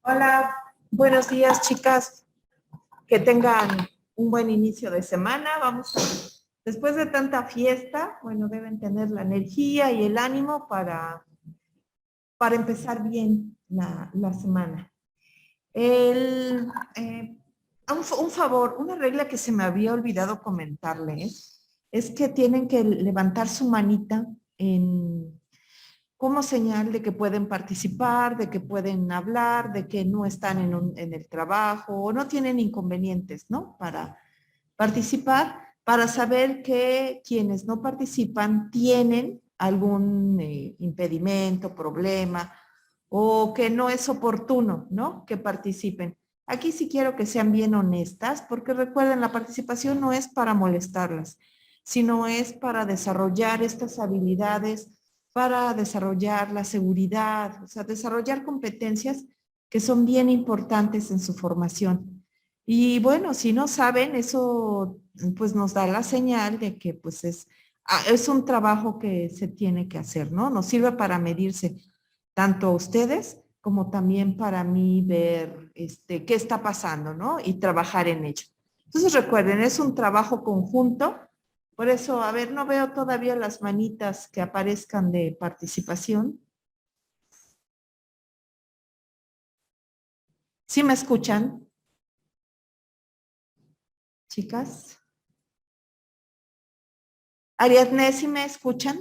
Hola, buenos días, chicas. Que tengan un buen inicio de semana. Después de tanta fiesta, bueno, deben tener la energía y el ánimo para empezar bien la semana. El, eh, un favor, una regla que se me había olvidado comentarles es que tienen que levantar su manita como señal de que pueden participar, de que pueden hablar, de que no están en el trabajo o no tienen inconvenientes, ¿no? Para participar, para saber que quienes no participan tienen algún impedimento, problema o que no es oportuno, ¿no? Que participen. Aquí sí quiero que sean bien honestas, porque recuerden, la participación no es para molestarlas, sino es para desarrollar estas habilidades, para desarrollar la seguridad, o sea, desarrollar competencias que son bien importantes en su formación. Y bueno, si no saben, eso pues nos da la señal de que pues es un trabajo que se tiene que hacer, ¿no? Nos sirve para medirse tanto a ustedes como también para mí ver qué está pasando, ¿no? Y trabajar en ello. Entonces recuerden, es un trabajo conjunto. Por eso, a ver, no veo todavía las manitas que aparezcan de participación. ¿Sí me escuchan, chicas? Ariadne, ¿sí me escuchan?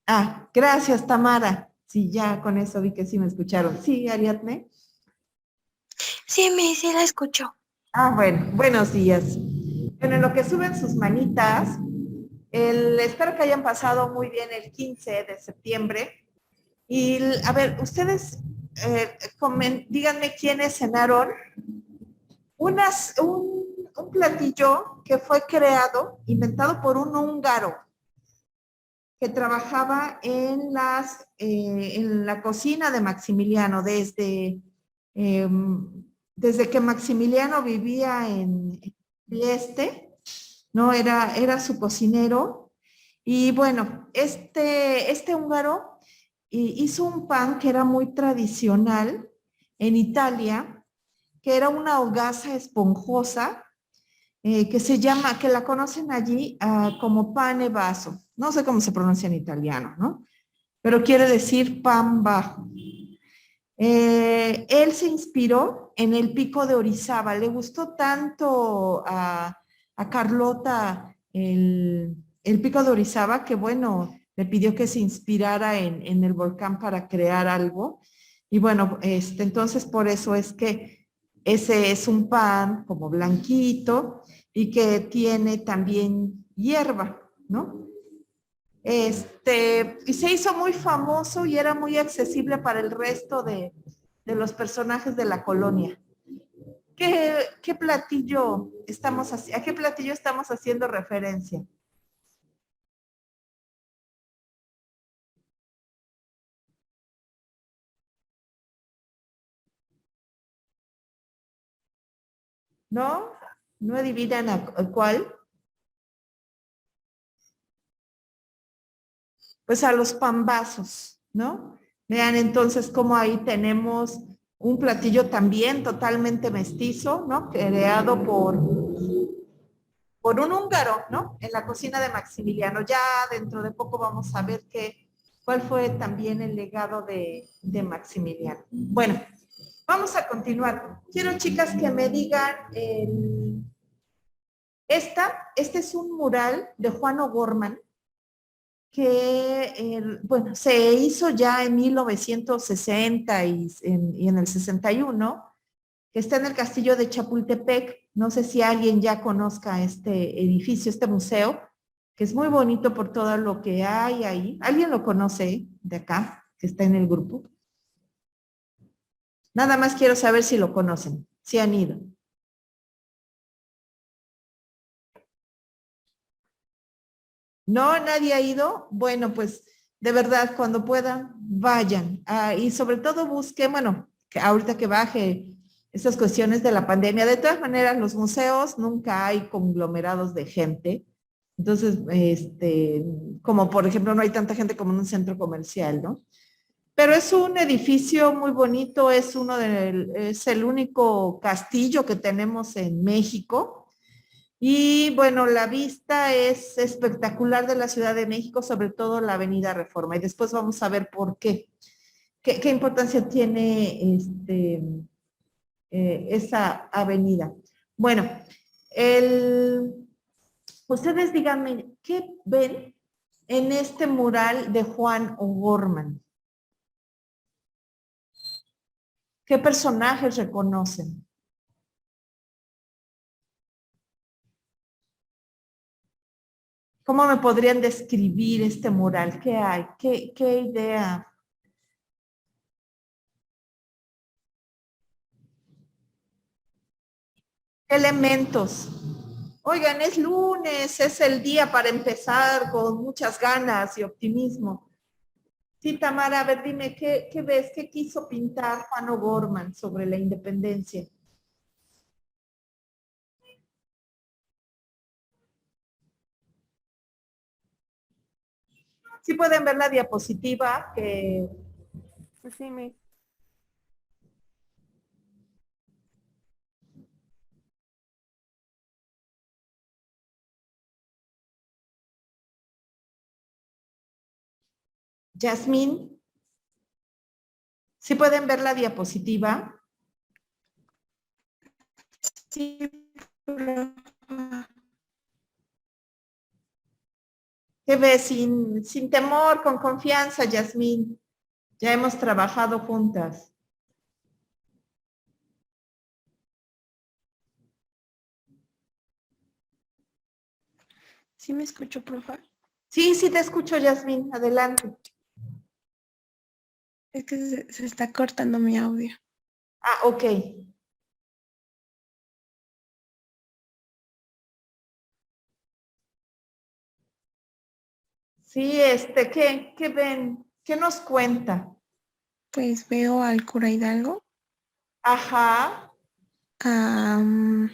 Ah, gracias, Tamara. Sí, ya con eso vi que sí me escucharon. Sí, Ariadne. Sí, sí la escucho. Ah, bueno, buenos días. Bueno, en lo que suben sus manitas, espero que hayan pasado muy bien el 15 de septiembre. Y a ver, ustedes díganme quiénes cenaron un platillo que fue creado, inventado por un húngaro que trabajaba en la cocina de Maximiliano eh, desde que Maximiliano vivía en Trieste, ¿no? Era su cocinero. Y bueno, este húngaro hizo un pan que era muy tradicional en Italia, que era una hogaza esponjosa que la conocen allí como pane basso. No sé cómo se pronuncia en italiano, ¿no? Pero quiere decir pan bajo. Él se inspiró en el pico de Orizaba. Le gustó tanto a Carlota el pico de Orizaba que, bueno, le pidió que se inspirara en el volcán para crear algo. Y bueno, entonces por eso es que ese es un pan como blanquito y que tiene también hierba, ¿no? Y se hizo muy famoso y era muy accesible para el resto de los personajes de la colonia. ¿Qué platillo a qué platillo estamos haciendo referencia? ¿No? ¿No adivinan a cuál? Pues a los pambazos, ¿no? Vean entonces cómo ahí tenemos un platillo también totalmente mestizo, ¿no? Creado por un húngaro, ¿no? En la cocina de Maximiliano. Ya dentro de poco vamos a ver cuál fue también el legado de Maximiliano. Bueno, vamos a continuar. Quiero, chicas, que me digan, este es un mural de Juan O'Gorman que, bueno, se hizo ya en 1960 y en el 61, que está en el castillo de Chapultepec. No sé si alguien ya conozca este edificio, este museo, que es muy bonito por todo lo que hay ahí. ¿Alguien lo conoce de acá, que está en el grupo? Nada más quiero saber si lo conocen, si han ido. ¿No? ¿Nadie ha ido? Bueno, pues de verdad, cuando puedan, vayan. Y sobre todo busquen, bueno, que ahorita que baje estas cuestiones de la pandemia, de todas maneras, los museos nunca hay conglomerados de gente. Entonces, como por ejemplo, no hay tanta gente como en un centro comercial, ¿no? Pero es un edificio muy bonito, es el único castillo que tenemos en México. Y bueno, la vista es espectacular de la Ciudad de México, sobre todo la Avenida Reforma. Y después vamos a ver por qué. ¿Qué importancia tiene esa avenida? Bueno, ustedes díganme, ¿qué ven en este mural de Juan O'Gorman? ¿Qué personajes reconocen? ¿Cómo me podrían describir este mural? ¿Qué hay? ¿Qué idea? ¿Qué elementos? Oigan, es lunes, es el día para empezar con muchas ganas y optimismo. Sí, Tamara, a ver, dime, ¿qué ves? ¿Qué quiso pintar Juan O'Gorman sobre la independencia? Sí pueden ver la diapositiva que... Sí, Yasmín, ¿sí pueden ver la diapositiva? Sí, profe. ¿Qué ves? Sin temor, con confianza, Yasmín. Ya hemos trabajado juntas. Sí me escucho, profe. Sí, sí te escucho, Yasmín. Adelante. Es que se está cortando mi audio. Ah, ok. Sí, ¿qué ven? ¿Qué nos cuenta? Pues veo al cura Hidalgo. Ajá. am,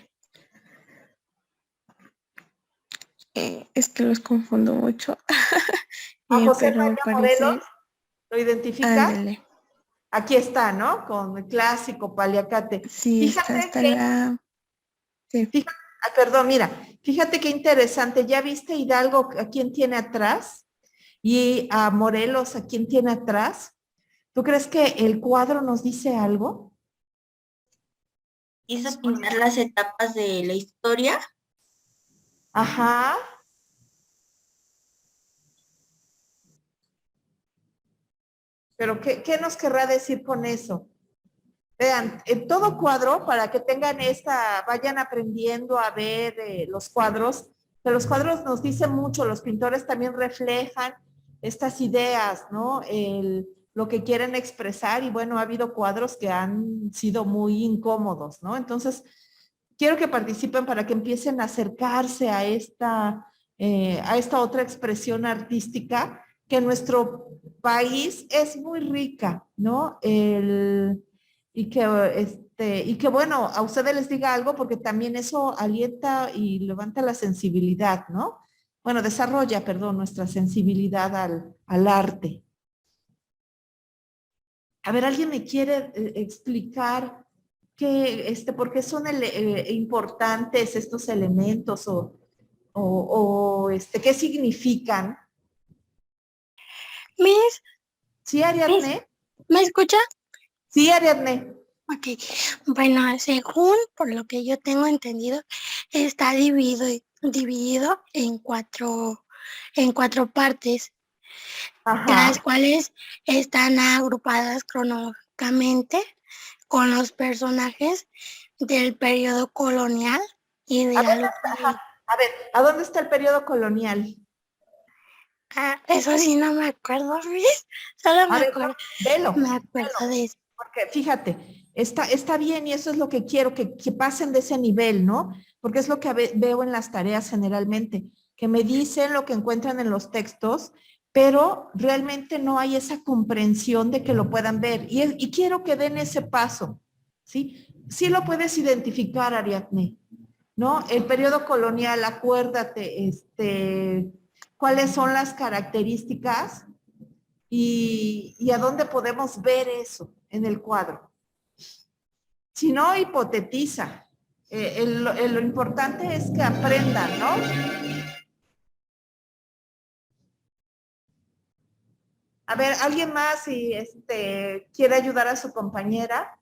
es que los confundo mucho. A José Pero María Morelos, parece, ¿lo identificas? ándale. Aquí está, ¿no? Con el clásico paliacate. Sí, está Fíjate hasta que, la... Sí, perdón, mira, fíjate qué interesante. ¿Ya viste Hidalgo a quién tiene atrás? Y a Morelos a quién tiene atrás. ¿Tú crees que el cuadro nos dice algo? Hizo pintar las etapas de la historia. Ajá. Pero ¿qué nos querrá decir con eso? Vean, en todo cuadro, para que tengan vayan aprendiendo a ver los cuadros, que los cuadros nos dicen mucho, los pintores también reflejan estas ideas, ¿no? Lo que quieren expresar y bueno, ha habido cuadros que han sido muy incómodos, ¿no? Entonces, quiero que participen para que empiecen a acercarse a esta otra expresión artística que en nuestro país es muy rica, ¿no? Y que bueno, a ustedes les diga algo porque también eso alienta y levanta la sensibilidad, ¿no? Bueno, desarrolla, perdón, nuestra sensibilidad al arte. A ver, ¿alguien me quiere explicar por qué son importantes estos elementos o qué significan? Miss, ¿Sí, Miss, Ariadne? ¿me escucha? Sí, Ariadne. Ok, bueno, según por lo que yo tengo entendido, está dividido en cuatro partes, las Ajá. cuales están agrupadas cronológicamente con los personajes del periodo colonial y A de ver, algo. a ver, ¿a dónde está el periodo colonial? Eso sí no me acuerdo, Luis. Solo A ver, velo. me acuerdo de eso. Porque fíjate, está bien y eso es lo que quiero, que pasen de ese nivel, ¿no? Porque es lo que veo en las tareas generalmente, que me dicen lo que encuentran en los textos, pero realmente no hay esa comprensión de que lo puedan ver. Y quiero que den ese paso, ¿sí? Sí lo puedes identificar, Ariadne. ¿no? El periodo colonial, acuérdate, cuáles son las características y a dónde podemos ver eso en el cuadro. Si no, hipotetiza. Lo importante es que aprendan, ¿no? A ver, ¿alguien más si quiere ayudar a su compañera?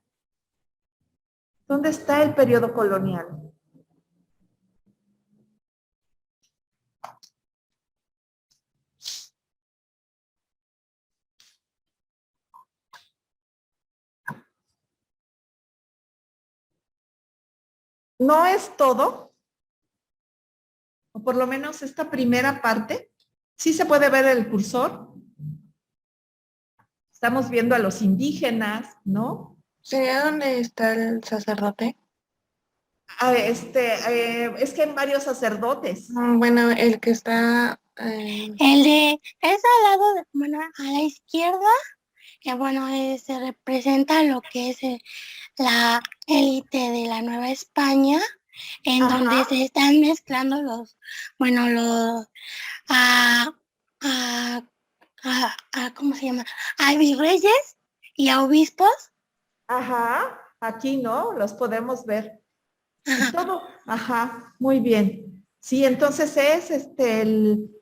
¿Dónde está el periodo colonial? No es todo, o por lo menos esta primera parte. Sí se puede ver el cursor. Estamos viendo a los indígenas, ¿no? ¿Sería donde está el sacerdote? Es que hay varios sacerdotes. Bueno, el que está... Es al lado, bueno, a la izquierda, que bueno, se representa lo que es la élite de la Nueva España, en Ajá. donde se están mezclando los, bueno, los, a, a, ¿cómo se llama? A virreyes y a obispos. Ajá, aquí, ¿no? Los podemos ver. Y Ajá. todo, ajá, muy bien. Sí, entonces es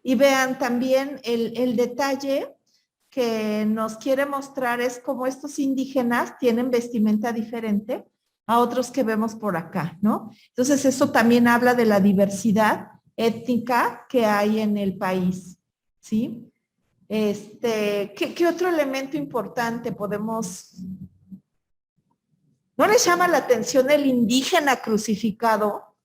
y vean también el detalle que nos quiere mostrar es cómo estos indígenas tienen vestimenta diferente a otros que vemos por acá, ¿no? Entonces eso también habla de la diversidad étnica que hay en el país, ¿sí? ¿Qué otro elemento importante podemos... ¿No les llama la atención el indígena crucificado?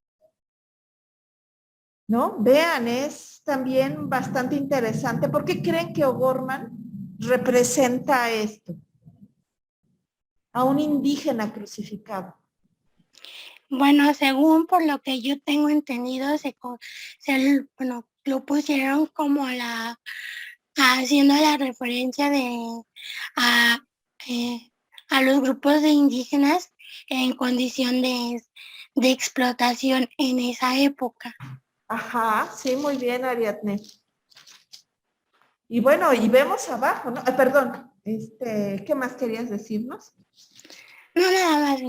¿No? Vean, es también bastante interesante. ¿Por qué creen que O'Gorman representa esto? A un indígena crucificado. Bueno, según por lo que yo tengo entendido, bueno, lo pusieron como haciendo la referencia a, eh, a los grupos de indígenas en condición de explotación en esa época. Ajá, sí, muy bien, Ariadne. Y bueno, y vemos abajo, ¿no? Perdón, ¿qué más querías decirnos? No, nada más.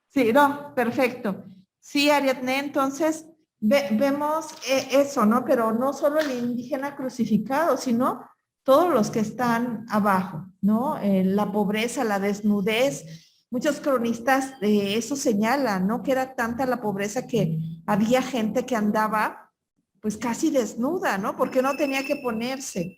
Sí, no, perfecto. Sí, Ariadne, entonces vemos eso, ¿no? Pero no solo el indígena crucificado, sino todos los que están abajo, ¿no? La pobreza, la desnudez. Muchos cronistas de eso señalan, ¿no? Que era tanta la pobreza que había gente que andaba pues casi desnuda, ¿no? Porque no tenía que ponerse.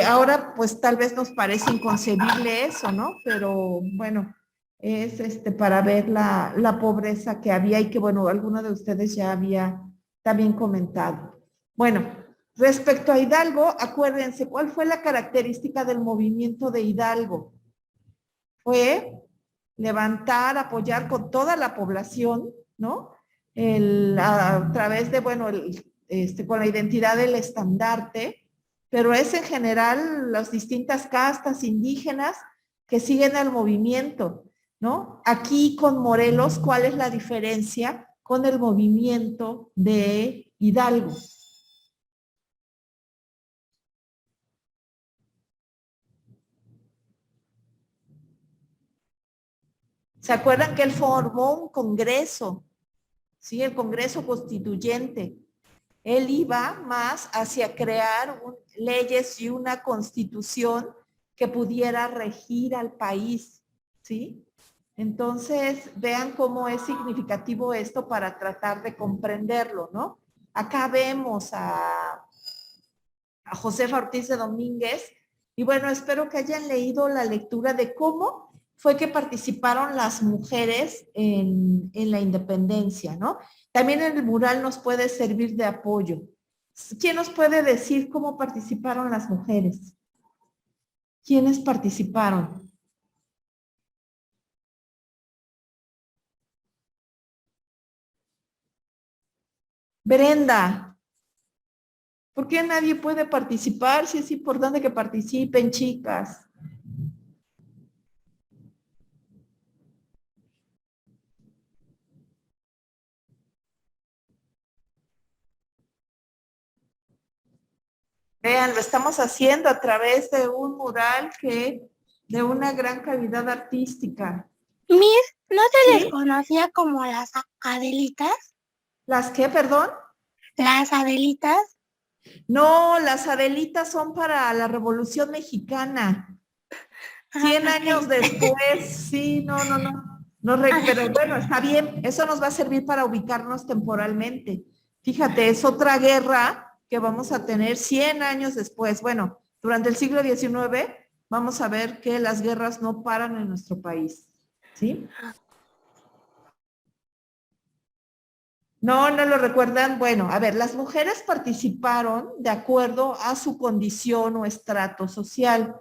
Ahora pues tal vez nos parece inconcebible eso, ¿no? Pero bueno, es para ver la pobreza que había y que, bueno, alguno de ustedes ya había también comentado. Bueno, respecto a Hidalgo, acuérdense, ¿cuál fue la característica del movimiento de Hidalgo? Fue levantar, apoyar con toda la población, ¿no? A través de, bueno, con la identidad del estandarte, pero es en general las distintas castas indígenas que siguen al movimiento, ¿no? Aquí con Morelos, ¿cuál es la diferencia con el movimiento de Hidalgo? ¿Se acuerdan que él formó un congreso? Sí, el Congreso Constituyente. Él iba más hacia crear leyes y una constitución que pudiera regir al país, ¿sí? Entonces, vean cómo es significativo esto para tratar de comprenderlo, ¿no? Acá vemos a Josefa Ortiz de Domínguez y bueno, espero que hayan leído la lectura de cómo fue que participaron las mujeres en la independencia, ¿no? También el mural nos puede servir de apoyo. ¿Quién nos puede decir cómo participaron las mujeres? ¿Quiénes participaron? Brenda, ¿por qué nadie puede participar? Si es importante que participen, chicas. Vean, lo estamos haciendo a través de un mural de una gran calidad artística. Miss, ¿no se les ¿Sí? conocía como las Adelitas? ¿Las qué, perdón? Las Adelitas. No, las Adelitas son para la Revolución Mexicana. 100 años Ok. después, sí, no. Pero bueno, está bien, eso nos va a servir para ubicarnos temporalmente. Fíjate, es otra guerra que vamos a tener 100 años después. Bueno, durante el siglo XIX vamos a ver que las guerras no paran en nuestro país, ¿sí? No lo recuerdan. Bueno, a ver, las mujeres participaron de acuerdo a su condición o estrato social.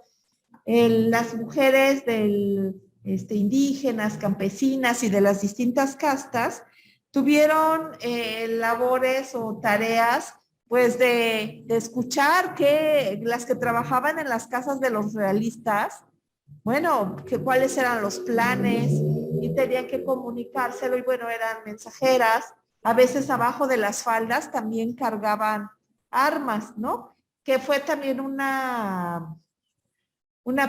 Las mujeres indígenas, campesinas y de las distintas castas tuvieron labores o tareas pues de escuchar que las que trabajaban en las casas de los realistas, bueno, que cuáles eran los planes y tenían que comunicárselo y bueno, eran mensajeras. A veces abajo de las faldas también cargaban armas, ¿no? Que fue también una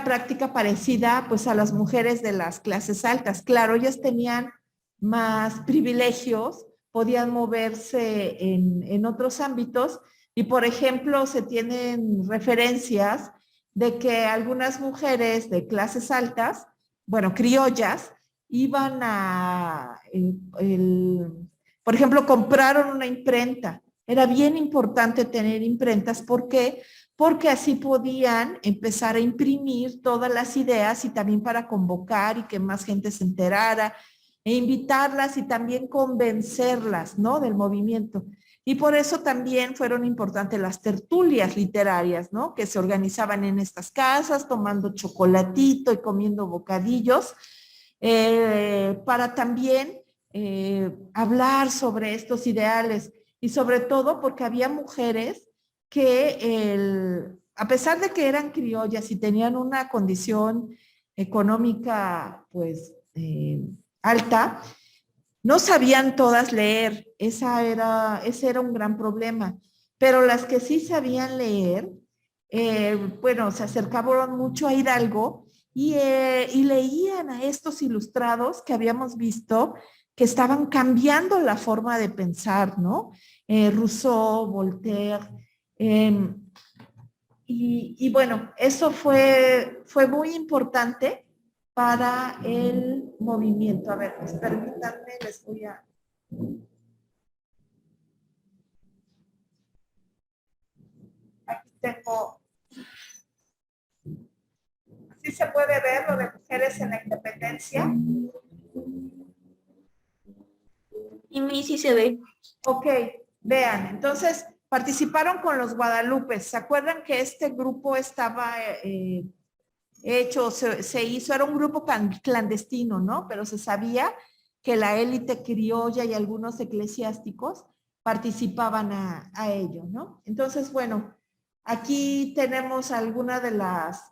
práctica parecida pues a las mujeres de las clases altas. Claro, ellas tenían más privilegios, podían moverse en otros ámbitos y por ejemplo se tienen referencias de que algunas mujeres de clases altas, bueno, criollas, iban por ejemplo, compraron una imprenta. Era bien importante tener imprentas porque porque así podían empezar a imprimir todas las ideas y también para convocar y que más gente se enterara e invitarlas y también convencerlas, ¿no? Del movimiento. Y por eso también fueron importantes las tertulias literarias, ¿no? Que se organizaban en estas casas tomando chocolatito y comiendo bocadillos para también hablar sobre estos ideales y sobre todo porque había mujeres a pesar de que eran criollas y tenían una condición económica pues alta, no sabían todas leer. Ese era un gran problema. Pero las que sí sabían leer, bueno, se acercaban mucho a Hidalgo y leían a estos ilustrados que habíamos visto que estaban cambiando la forma de pensar, ¿no? Rousseau, Voltaire, eh, y bueno, eso fue muy importante para el movimiento. A ver, pues permítanme, les voy a... Aquí tengo... ¿Sí se puede ver lo de mujeres en la independencia? Y mí sí se ve. Ok, vean, entonces participaron con los Guadalupes. ¿Se acuerdan que este grupo estaba hecho, se hizo, era un grupo clandestino, ¿no? Pero se sabía que la élite criolla y algunos eclesiásticos participaban a ello, ¿no? Entonces, bueno, aquí tenemos algunas de las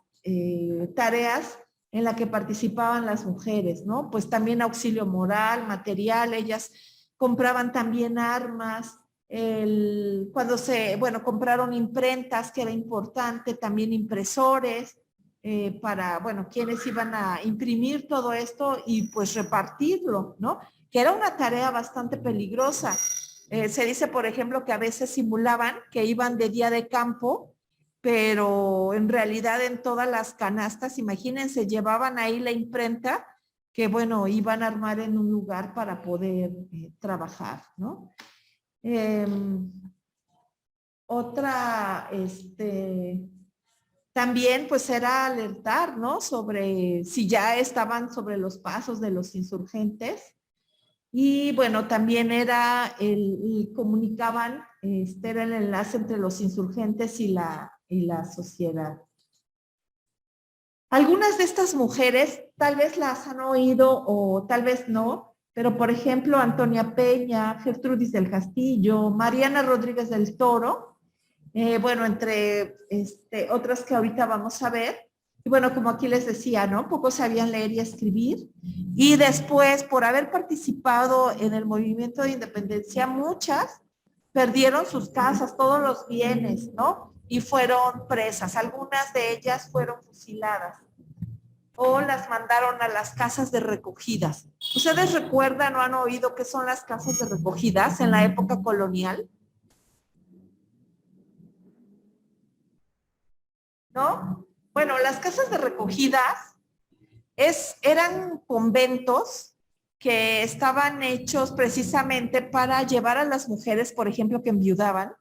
tareas en la que participaban las mujeres, ¿no? Pues también auxilio moral, material, ellas compraban también armas, bueno, compraron imprentas, que era importante, también impresores, para, bueno, quienes iban a imprimir todo esto y pues repartirlo, ¿no? Que era una tarea bastante peligrosa. Se dice, por ejemplo, que a veces simulaban que iban de día de campo, pero en realidad en todas las canastas, imagínense, llevaban ahí la imprenta que, bueno, iban a armar en un lugar para poder trabajar, ¿no? Eh, otra, también pues era alertar, ¿no? Sobre si ya estaban sobre los pasos de los insurgentes. Y bueno, también era comunicaban, era el enlace entre los insurgentes y la sociedad. Algunas de estas mujeres tal vez las han oído o tal vez no, pero por ejemplo Antonia Peña, Gertrudis del Castillo, Mariana Rodríguez del Toro, bueno, entre otras que ahorita vamos a ver. Y bueno, como aquí les decía, ¿no? Pocos sabían leer y escribir. Y después, por haber participado en el movimiento de independencia, muchas perdieron sus casas, todos los bienes, ¿no? y fueron presas. Algunas de ellas fueron fusiladas o las mandaron a las casas de recogidas. ¿Ustedes recuerdan o han oído qué son las casas de recogidas en la época colonial? ¿No? Bueno, las casas de recogidas eran conventos que estaban hechos precisamente para llevar a las mujeres, por ejemplo, que enviudaban,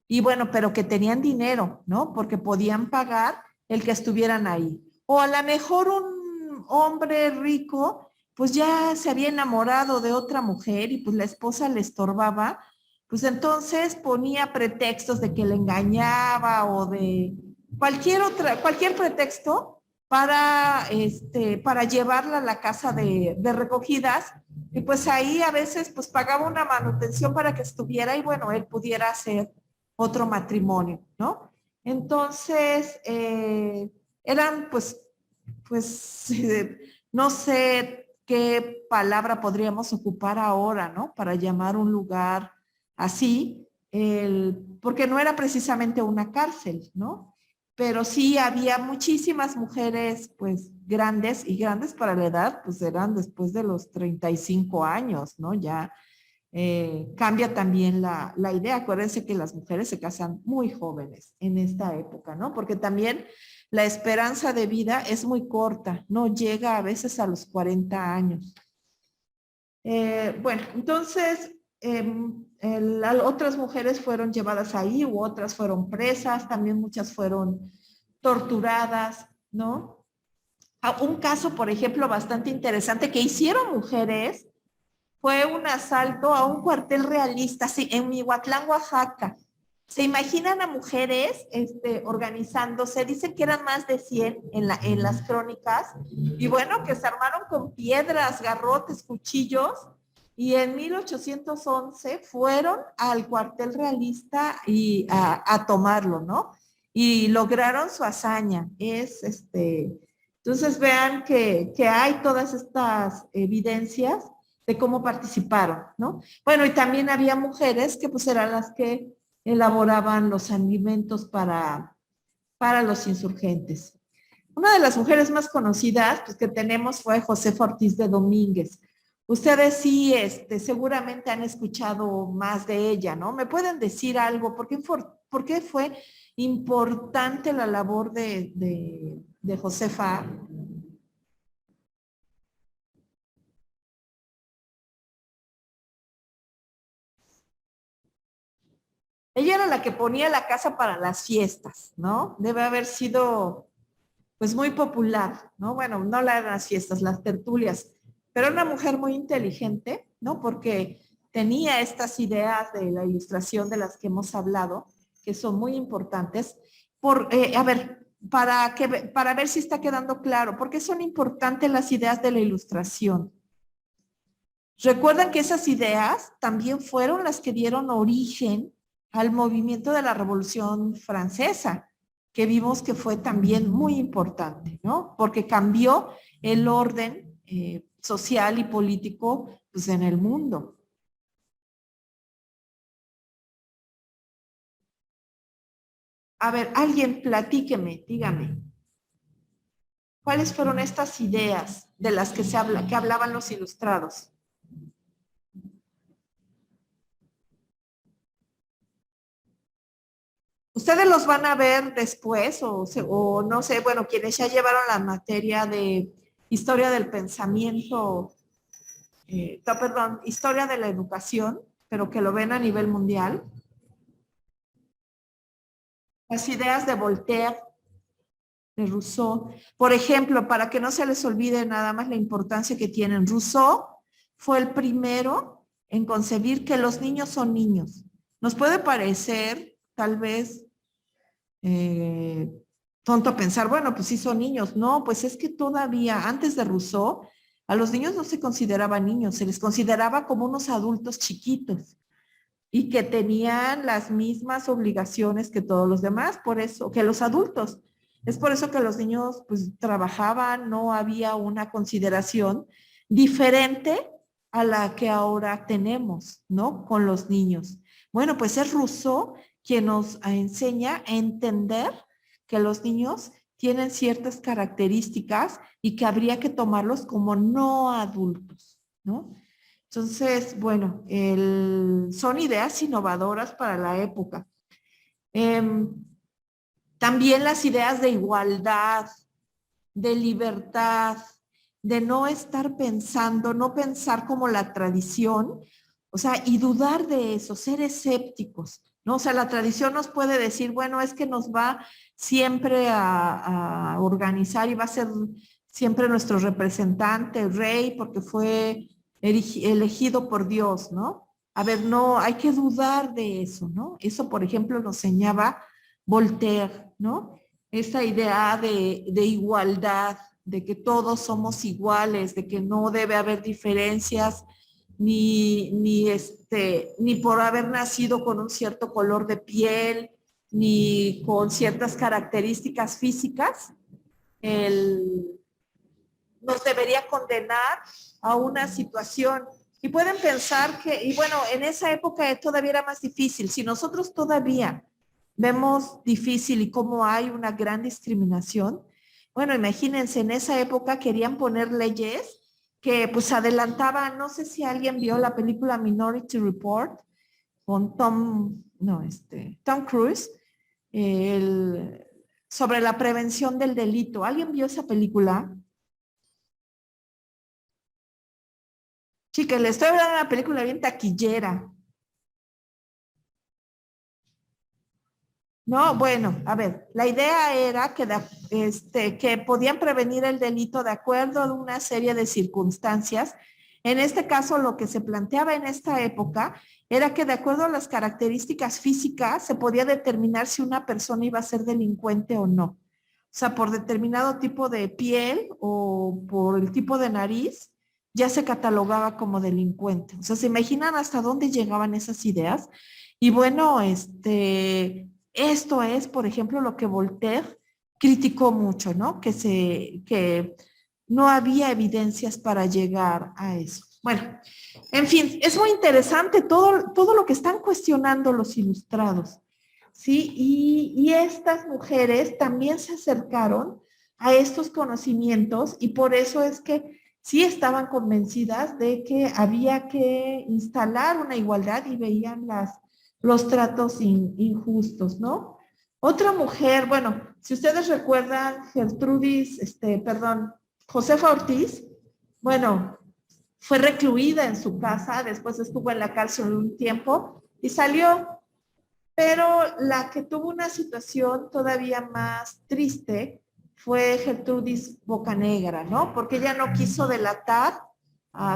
y bueno, pero que tenían dinero, ¿no? Porque podían pagar el que estuvieran ahí. O a lo mejor un hombre rico, pues ya se había enamorado de otra mujer y pues la esposa le estorbaba, pues entonces ponía pretextos de que le engañaba o de cualquier pretexto para llevarla a la casa de recogidas, y pues ahí a veces pues pagaba una manutención para que estuviera y bueno, él pudiera hacer otro matrimonio, ¿no? Entonces, eran no sé qué palabra podríamos ocupar ahora, ¿no? Para llamar un lugar así, porque no era precisamente una cárcel, ¿no? Pero sí había muchísimas mujeres, pues, grandes, y grandes para la edad, pues eran después de los 35 años, ¿no? Ya cambia también la idea. Acuérdense que las mujeres se casan muy jóvenes en esta época, ¿no? Porque también la esperanza de vida es muy corta, no llega a veces a los 40 años. Bueno, entonces, otras mujeres fueron llevadas ahí u otras fueron presas, también muchas fueron torturadas, ¿no? Un caso, por ejemplo, bastante interesante que hicieron mujeres fue un asalto a un cuartel realista, sí, en Mihuatlán, Oaxaca. ¿Se imaginan a mujeres organizándose? Dicen que eran más de 100 en las crónicas. Y bueno, que se armaron con piedras, garrotes, cuchillos. Y en 1811 fueron al cuartel realista y a tomarlo, ¿no? Y lograron su hazaña. Entonces vean que hay todas estas evidencias de cómo participaron, ¿no? Bueno, y también había mujeres que pues eran las que elaboraban los alimentos para los insurgentes. Una de las mujeres más conocidas pues, que tenemos fue Josefa Ortiz de Domínguez. Ustedes sí, seguramente han escuchado más de ella, ¿no? ¿Me pueden decir algo? ¿Por qué fue importante la labor de Josefa? Ella era la que ponía la casa para las fiestas, ¿no? Debe haber sido, pues, muy popular, ¿no? Bueno, no las fiestas, las tertulias, pero una mujer muy inteligente, ¿no? Porque tenía estas ideas de la ilustración de las que hemos hablado, que son muy importantes. Para ver si está quedando claro, ¿por qué son importantes las ideas de la ilustración? Recuerdan que esas ideas también fueron las que dieron origen al movimiento de la Revolución Francesa, que vimos que fue también muy importante, ¿no? Porque cambió el orden social y político pues, en el mundo. A ver, alguien platíqueme, dígame. ¿Cuáles fueron estas ideas de las que que hablaban los ilustrados? Ustedes los van a ver después o no sé, bueno, quienes ya llevaron la materia de historia del pensamiento, no, perdón, historia de la educación, pero que lo ven a nivel mundial. Las ideas de Voltaire, de Rousseau. Por ejemplo, para que no se les olvide nada más la importancia que tienen. Rousseau fue el primero en concebir que los niños son niños. Nos puede parecer, tal vez, tonto pensar, bueno, pues sí son niños. No, pues es que todavía antes de Rousseau, a los niños no se consideraban niños, se les consideraba como unos adultos chiquitos y que tenían las mismas obligaciones que todos los demás, por eso, que los adultos. Es por eso que los niños pues trabajaban, no había una consideración diferente a la que ahora tenemos, ¿no? Con los niños. Bueno, pues es Rousseau quien nos enseña a entender que los niños tienen ciertas características y que habría que tomarlos como no adultos, ¿no? Entonces, bueno, son ideas innovadoras para la época. También las ideas de igualdad, de libertad, de no estar pensando, no pensar como la tradición, o sea, y dudar de eso, ser escépticos, ¿no? O sea, la tradición nos puede decir, bueno, es que nos va siempre a organizar y va a ser siempre nuestro representante, el rey, porque fue elegido por Dios, ¿no? A ver, no, hay que dudar de eso, ¿no? Eso, por ejemplo, lo enseñaba Voltaire, ¿no? Esa idea de igualdad, de que todos somos iguales, de que no debe haber diferencias ni por haber nacido con un cierto color de piel, ni con ciertas características físicas, nos debería condenar a una situación. Y pueden pensar que, y bueno, en esa época todavía era más difícil. Si nosotros todavía vemos difícil y cómo hay una gran discriminación, bueno, imagínense, en esa época querían poner leyes que pues adelantaban, no sé si alguien vio la película Minority Report con Tom Cruise, sobre la prevención del delito. ¿Alguien vio esa película? Chicas, le estoy hablando de una película bien taquillera. No, bueno, a ver, la idea era que podían prevenir el delito de acuerdo a una serie de circunstancias. En este caso, lo que se planteaba en esta época era que de acuerdo a las características físicas se podía determinar si una persona iba a ser delincuente o no. O sea, por determinado tipo de piel o por el tipo de nariz, ya se catalogaba como delincuente. O sea, ¿se imaginan hasta dónde llegaban esas ideas? Y bueno, esto es, por ejemplo, lo que Voltaire criticó mucho, ¿no? Que no había evidencias para llegar a eso. Bueno, en fin, es muy interesante todo lo que están cuestionando los ilustrados, ¿sí? Y estas mujeres también se acercaron a estos conocimientos y por eso es que sí estaban convencidas de que había que instalar una igualdad y veían los tratos injustos, ¿no? Otra mujer, bueno, si ustedes recuerdan, Josefa Ortiz, bueno, fue recluida en su casa, después estuvo en la cárcel un tiempo y salió, pero la que tuvo una situación todavía más triste fue Gertrudis Bocanegra, ¿no? Porque ella no quiso delatar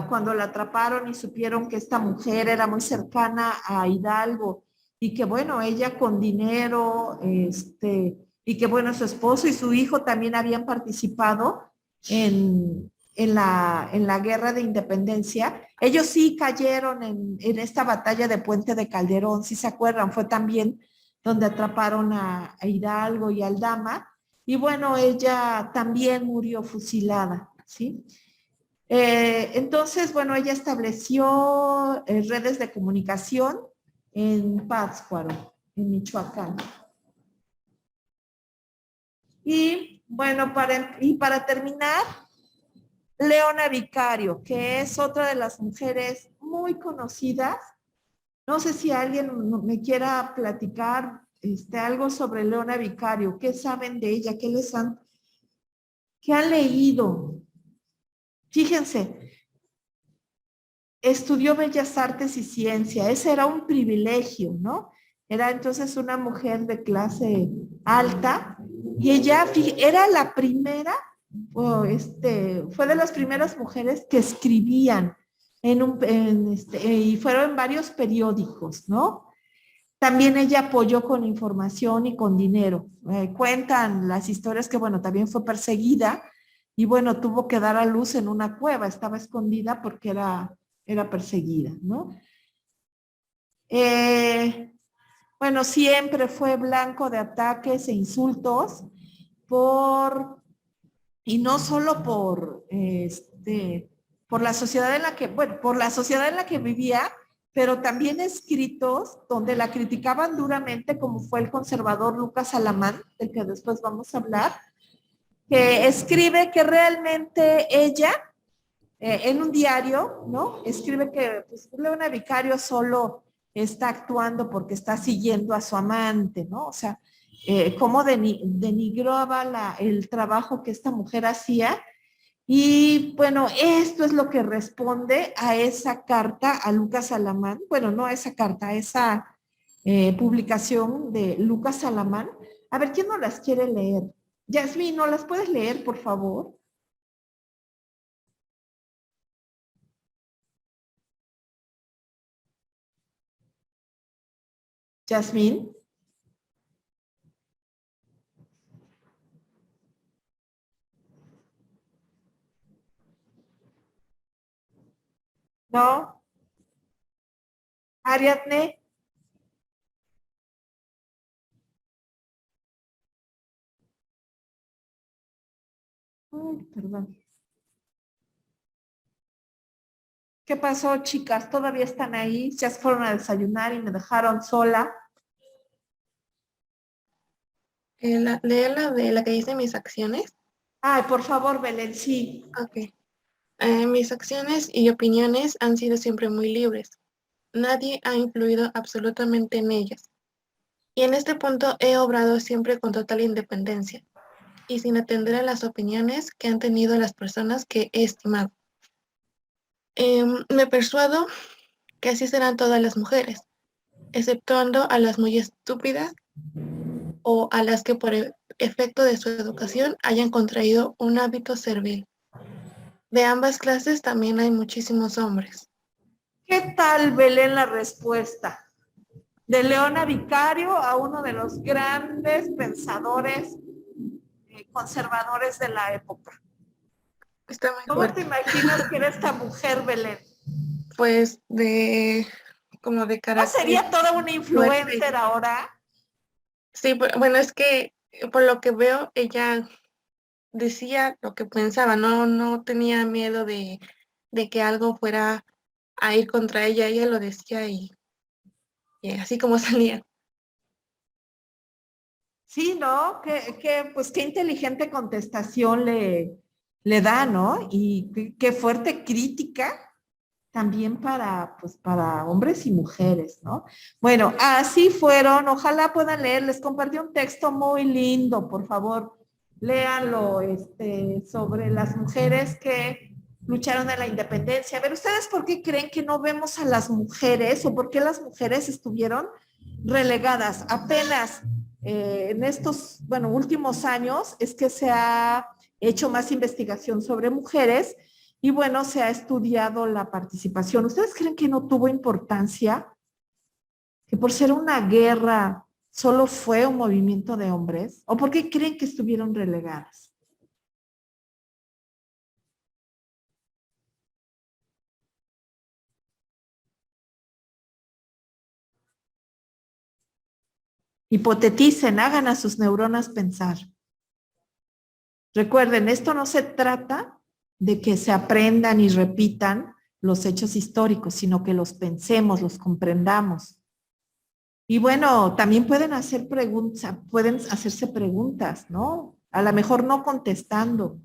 cuando la atraparon y supieron que esta mujer era muy cercana a Hidalgo y que bueno, ella con dinero, y que bueno, su esposo y su hijo también habían participado en la guerra de independencia. Ellos sí cayeron en esta batalla de Puente de Calderón, si se acuerdan, fue también donde atraparon a Hidalgo y Aldama. Y bueno, ella también murió fusilada, ¿sí? Entonces, bueno, ella estableció redes de comunicación en Pátzcuaro, en Michoacán. Y bueno, para terminar, Leona Vicario, que es otra de las mujeres muy conocidas. No sé si alguien me quiera platicar algo sobre Leona Vicario. ¿Qué saben de ella? ¿Qué han leído? Fíjense, estudió Bellas Artes y Ciencia. Ese era un privilegio, ¿no? Era entonces una mujer de clase alta y ella era la primera, fue de las primeras mujeres que escribían y fueron en varios periódicos, ¿no? También ella apoyó con información y con dinero. Cuentan las historias que, bueno, también fue perseguida y, bueno, tuvo que dar a luz en una cueva. Estaba escondida porque era perseguida, ¿no? Bueno, siempre fue blanco de ataques e insultos y no solo por la sociedad en la que, bueno, por la sociedad en la que vivía, pero también escritos donde la criticaban duramente, como fue el conservador Lucas Alamán, del que después vamos a hablar, que escribe que realmente ella, en un diario, ¿no? Escribe que pues, Leona Vicario solo está actuando porque está siguiendo a su amante, ¿no? O sea, cómo denigraba el trabajo que esta mujer hacía. Y bueno, esto es lo que responde a esa carta a Lucas Alamán, bueno, no a esa carta, a esa publicación de Lucas Alamán. A ver, ¿quién no las quiere leer? Yasmín, ¿no las puedes leer, por favor? Yasmín. No. Ariadne. Ay, perdón. ¿Qué pasó, chicas? ¿Todavía están ahí? Ya se fueron a desayunar y me dejaron sola. Lee la de la que dice mis acciones. Ay, por favor, Belén, sí. Ok. Mis acciones y opiniones han sido siempre muy libres. Nadie ha influido absolutamente en ellas. Y en este punto he obrado siempre con total independencia y sin atender a las opiniones que han tenido las personas que he estimado. Me persuado que así serán todas las mujeres, exceptuando a las muy estúpidas o a las que por efecto de su educación hayan contraído un hábito servil. De ambas clases también hay muchísimos hombres. ¿Qué tal, Belén, la respuesta? De Leona Vicario a uno de los grandes pensadores conservadores de la época. Está muy ¿Cómo te fuerte. imaginas que era esta mujer, Belén? Pues como de ¿No carácter sería toda una fuerte. influencer ahora? Sí, bueno, es que por lo que veo, ella decía lo que pensaba, no tenía miedo de que algo fuera a ir contra ella lo decía y así como salía. Sí, ¿no? Pues qué inteligente contestación le da, ¿no? Y qué fuerte crítica también pues, para hombres y mujeres, ¿no? Bueno, así fueron. Ojalá puedan leer. Les compartí un texto muy lindo, por favor, léanlo, sobre las mujeres que lucharon en la independencia. A ver, ¿ustedes por qué creen que no vemos a las mujeres o por qué las mujeres estuvieron relegadas? Apenas en estos, bueno, últimos años es que se ha hecho más investigación sobre mujeres y bueno, se ha estudiado la participación. ¿Ustedes creen que no tuvo importancia? ¿Que por ser una guerra solo fue un movimiento de hombres? ¿O por qué creen que estuvieron relegadas? Hipoteticen, hagan a sus neuronas pensar. Recuerden, esto no se trata de que se aprendan y repitan los hechos históricos, sino que los pensemos, los comprendamos. Y bueno, también pueden pueden hacerse preguntas, ¿no? A lo mejor no contestando.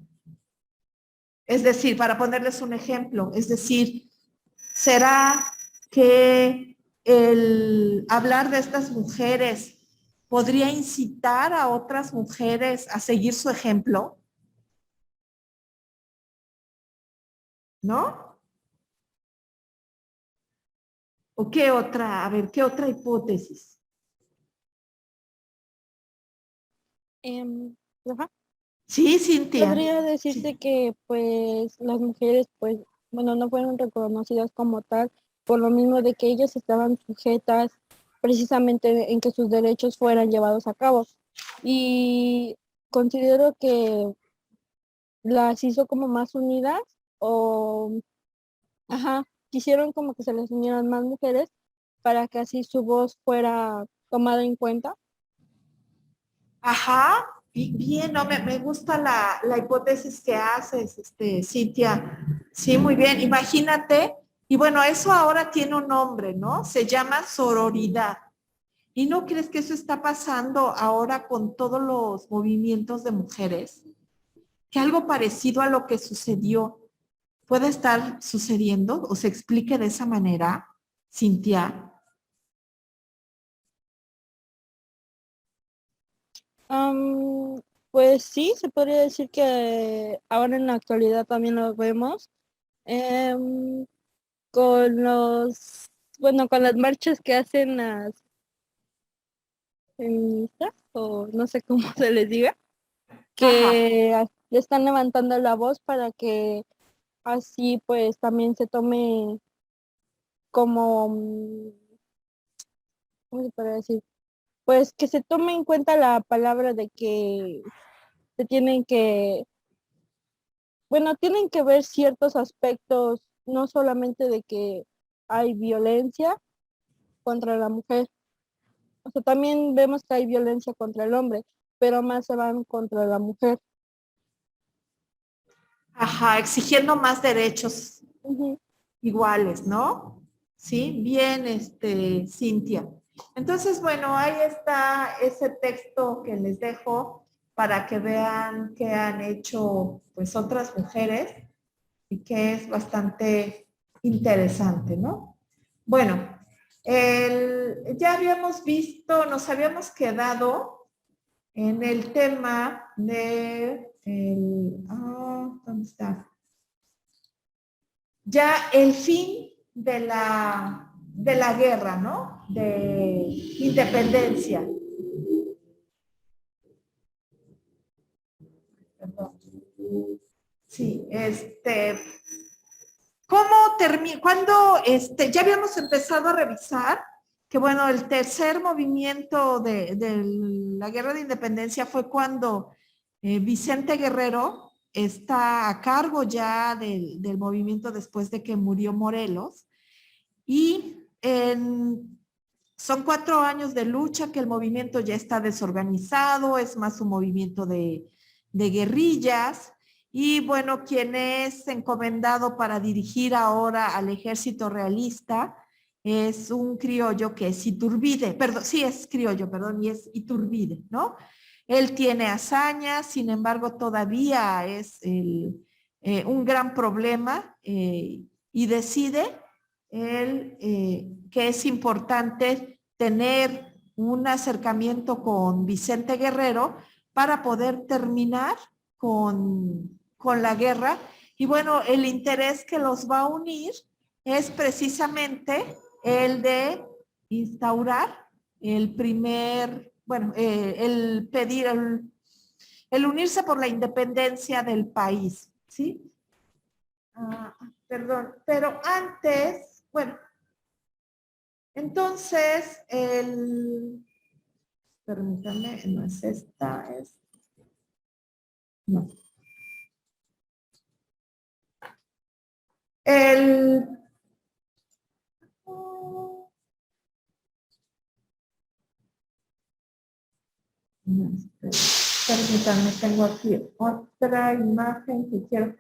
Es decir, para ponerles un ejemplo, es decir, ¿será que el hablar de estas mujeres podría incitar a otras mujeres a seguir su ejemplo? ¿No? ¿O qué otra? A ver, ¿qué otra hipótesis? Ajá. Sí, Cintia. Podría decirse Sí. que pues las mujeres pues bueno no fueron reconocidas como tal por lo mismo de que ellas estaban sujetas precisamente en que sus derechos fueran llevados a cabo y considero que las hizo como más unidas o ajá quisieron como que se les unieran más mujeres para que así su voz fuera tomada en cuenta. Ajá, bien, no, me gusta la hipótesis que haces, Cintia. Sí, muy bien. Imagínate Y bueno, eso ahora tiene un nombre, ¿no? Se llama sororidad. ¿Y no crees que eso está pasando ahora con todos los movimientos de mujeres? Que algo parecido a lo que sucedió puede estar sucediendo o se explique de esa manera, Cintia. Am, pues sí, se podría decir que ahora en la actualidad también lo vemos em, con con las marchas que hacen las feministas, o no sé cómo se les diga, Ajá, que le están levantando la voz para que así pues también se tome como, ¿cómo se podría decir? Pues que se tome en cuenta la palabra de que se tienen que, bueno, tienen que ver ciertos aspectos, no solamente de que hay violencia contra la mujer, o sea, también vemos que hay violencia contra el hombre, pero más se van contra la mujer. ajá, exigiendo más derechos Ujú. iguales, ¿no? Sí, bien, Cintia. Entonces, bueno, ahí está ese texto que les dejo para que vean qué han hecho pues otras mujeres y que es bastante interesante, ¿no? Bueno, ya habíamos visto, nos habíamos quedado en el tema de ¿dónde está? Ya el fin de la guerra, ¿no? De independencia. Perdón. Sí, ¿cómo termina? Cuando ya habíamos empezado a revisar que, bueno, el tercer movimiento de la guerra de independencia fue cuando Vicente Guerrero está a cargo ya del movimiento después de que murió Morelos. Y son 4 años de lucha que el movimiento ya está desorganizado, es más un movimiento de guerrillas. Y bueno, quien es encomendado para dirigir ahora al ejército realista es un criollo que es Iturbide, perdón, sí es criollo, perdón, y es Iturbide, ¿no? Él tiene hazañas, sin embargo, todavía es un gran problema y decide que es importante tener un acercamiento con Vicente Guerrero para poder terminar con la guerra. Y bueno, el interés que los va a unir es precisamente el de instaurar el primer, bueno, el pedir, el unirse por la independencia del país, ¿sí? Perdón, pero antes, bueno, entonces, permítanme, no es esta, es, no. El, no, permítanme, tengo aquí otra imagen que quiero.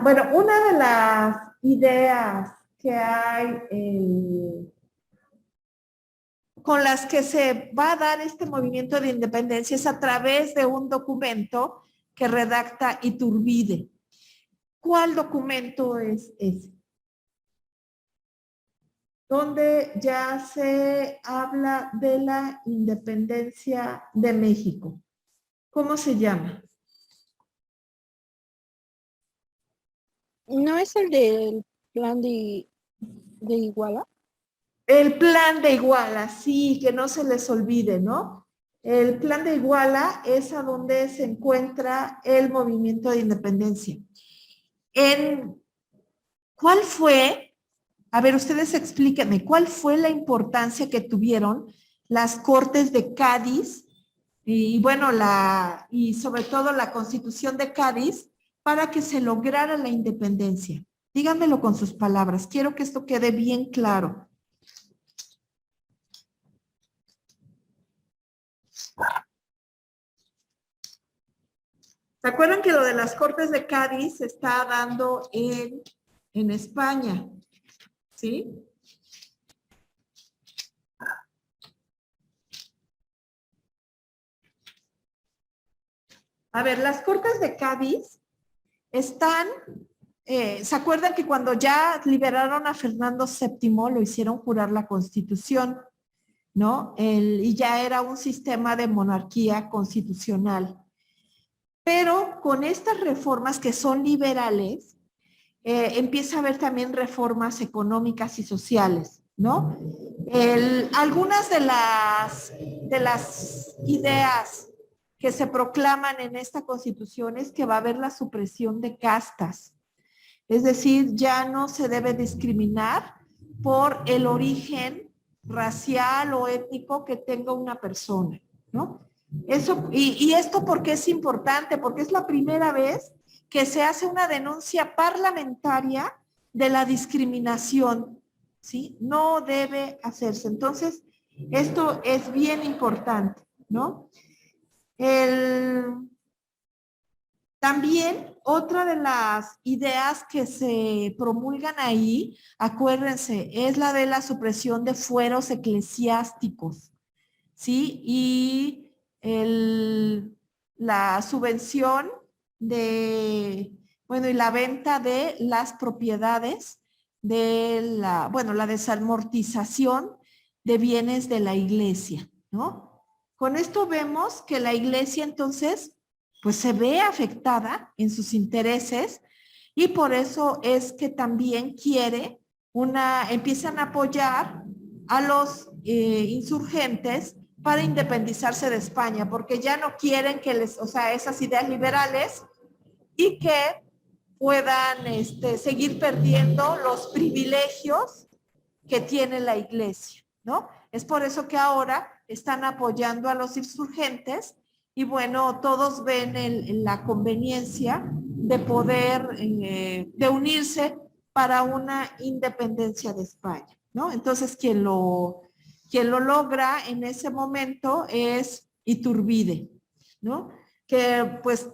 Bueno, una de las ideas que hay con las que se va a dar este movimiento de independencia es a través de un documento que redacta Iturbide. ¿Cuál documento es ese? Donde ya se habla de la independencia de México. ¿Cómo se llama? ¿No es el del plan de Iguala? El plan de Iguala, sí, que no se les olvide, ¿no? El plan de Iguala es a donde se encuentra el movimiento de independencia. ¿Cuál fue? A ver, ustedes explíquenme, ¿cuál fue la importancia que tuvieron las Cortes de Cádiz y bueno, y sobre todo la Constitución de Cádiz para que se lograra la independencia? Díganmelo con sus palabras, quiero que esto quede bien claro. ¿Se acuerdan que lo de las Cortes de Cádiz se está dando en España? ¿sí? A ver, las Cortes de Cádiz están, ¿se acuerdan que cuando ya liberaron a Fernando VII lo hicieron jurar la Constitución, ¿no? Y ya era un sistema de monarquía constitucional. Pero con estas reformas que son liberales, empieza a haber también reformas económicas y sociales, ¿no? Algunas de las ideas que se proclaman en esta Constitución es que va a haber la supresión de castas. Es decir, ya no se debe discriminar por el origen racial o étnico que tenga una persona, ¿no? Eso, y esto porque es importante, porque es la primera vez que se hace una denuncia parlamentaria de la discriminación, ¿sí? No debe hacerse. Entonces, esto es bien importante, ¿no? También otra de las ideas que se promulgan ahí, acuérdense, es la de la supresión de fueros eclesiásticos, ¿sí? Y la subvención y la venta de las propiedades la desamortización de bienes de la iglesia, ¿no? Con esto vemos que la iglesia entonces pues se ve afectada en sus intereses y por eso es que también empiezan a apoyar a los insurgentes para independizarse de España, porque ya no quieren que esas ideas liberales y que puedan seguir perdiendo los privilegios que tiene la iglesia, ¿no? Es por eso que ahora están apoyando a los insurgentes y bueno, todos ven la conveniencia de poder, de unirse para una independencia de España, ¿no? Entonces, quien lo logra en ese momento es Iturbide, ¿no? Que pues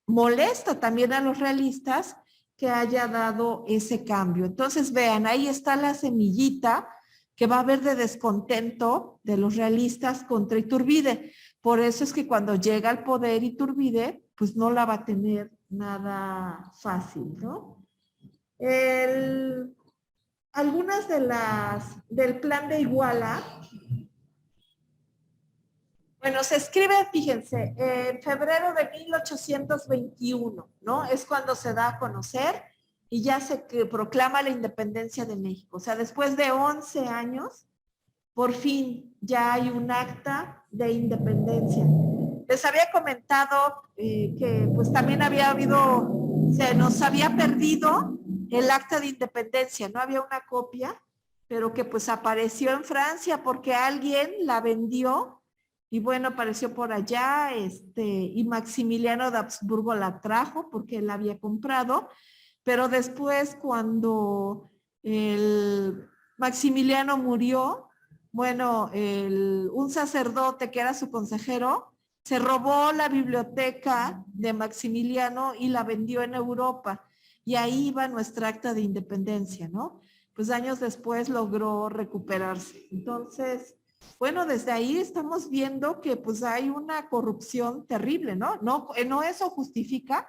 molesta también a los realistas que haya dado ese cambio. Entonces, vean, ahí está la semillita que va a haber de descontento de los realistas contra Iturbide. Por eso es que cuando llega al poder Iturbide, pues no la va a tener nada fácil, ¿no? Algunas del plan de Iguala, bueno, se escribe, fíjense, en febrero de 1821, ¿no? Es cuando se da a conocer y ya se proclama la independencia de México. O sea, después de 11 años, por fin ya hay un acta de independencia. Les había comentado que pues también se nos había perdido el acta de independencia, no había una copia, pero que pues apareció en Francia porque alguien la vendió y bueno, apareció por allá, y Maximiliano de Habsburgo la trajo porque él la había comprado, pero después cuando Maximiliano murió, bueno, un sacerdote que era su consejero, se robó la biblioteca de Maximiliano y la vendió en Europa. Y ahí va nuestra acta de independencia, ¿no? Pues años después logró recuperarse. Entonces, bueno, desde ahí estamos viendo que pues hay una corrupción terrible, ¿no? No eso justifica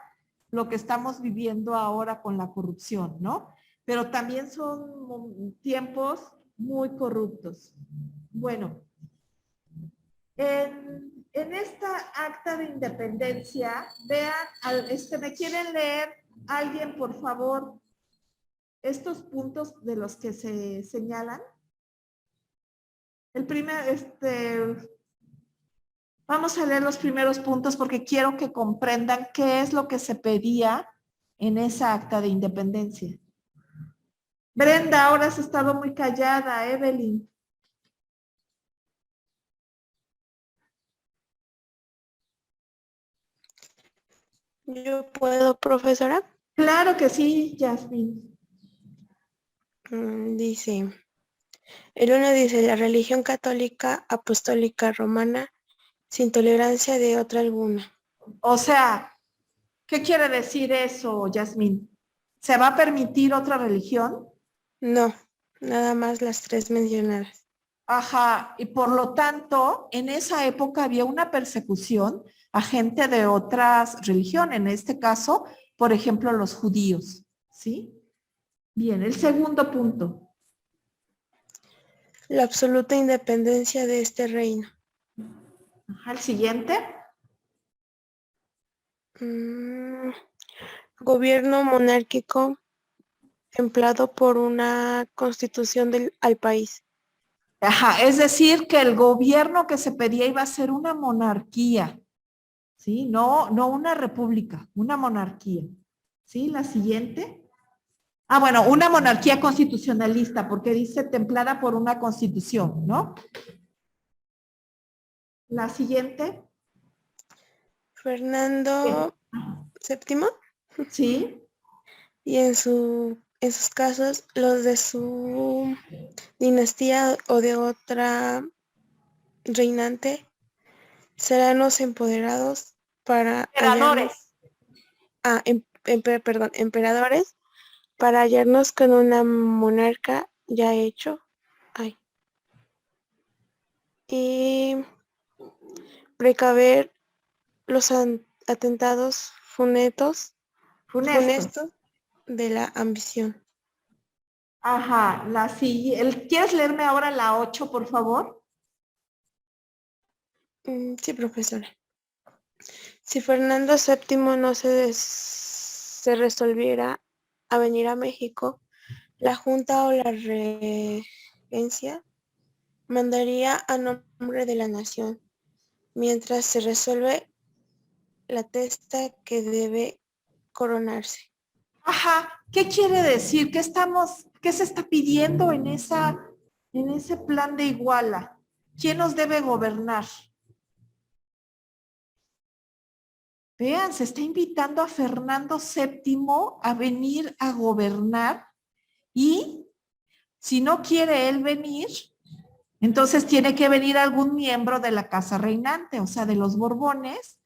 lo que estamos viviendo ahora con la corrupción, ¿no? Pero también son tiempos muy corruptos. Bueno, en esta acta de independencia, vean, ¿me quieren leer alguien, por favor, estos puntos de los que se señalan? El primer, vamos a leer los primeros puntos porque quiero que comprendan qué es lo que se pedía en esa acta de independencia. Brenda, ahora has estado muy callada, Evelyn. ¿Yo puedo, profesora? Claro que sí, Jasmine. Dice, el 1 dice, la religión católica apostólica romana sin tolerancia de otra alguna. O sea, ¿qué quiere decir eso, Jasmine? ¿Se va a permitir otra religión? No, Nada más las tres mencionadas. Ajá, y por lo tanto, en esa época había una persecución a gente de otras religiones, en este caso, por ejemplo, los judíos, ¿sí? Bien, el segundo punto. La absoluta independencia de este reino. Ajá, el siguiente. Gobierno monárquico templado por una constitución al país. Ajá, es decir, que el gobierno que se pedía iba a ser una monarquía, ¿sí? No, no una república, una monarquía. ¿Sí? La siguiente. Ah, bueno, una monarquía constitucionalista, porque dice templada por una constitución, ¿no? La siguiente. Fernando VII Sí. y en sus casos los de su dinastía o de otra reinante serán los empoderados para hallarnos, Emperadores. emperadores, para hallarnos con una monarca ya hecho. Ay. Y precaver los atentados funestos Funestos. de la ambición. Ajá, la siguiente. ¿Quieres leerme ahora la 8, por favor? Sí, profesora. Si Fernando VII no se resolviera a venir a México, la Junta o la Regencia mandaría a nombre de la nación, mientras se resuelve la testa que debe coronarse. Ajá, ¿qué quiere decir? ¿Qué se está pidiendo en ese plan de Iguala? ¿Quién nos debe gobernar? Vean, se está invitando a Fernando VII a venir a gobernar y si no quiere él venir, entonces tiene que venir algún miembro de la casa reinante, o sea, de los Borbones,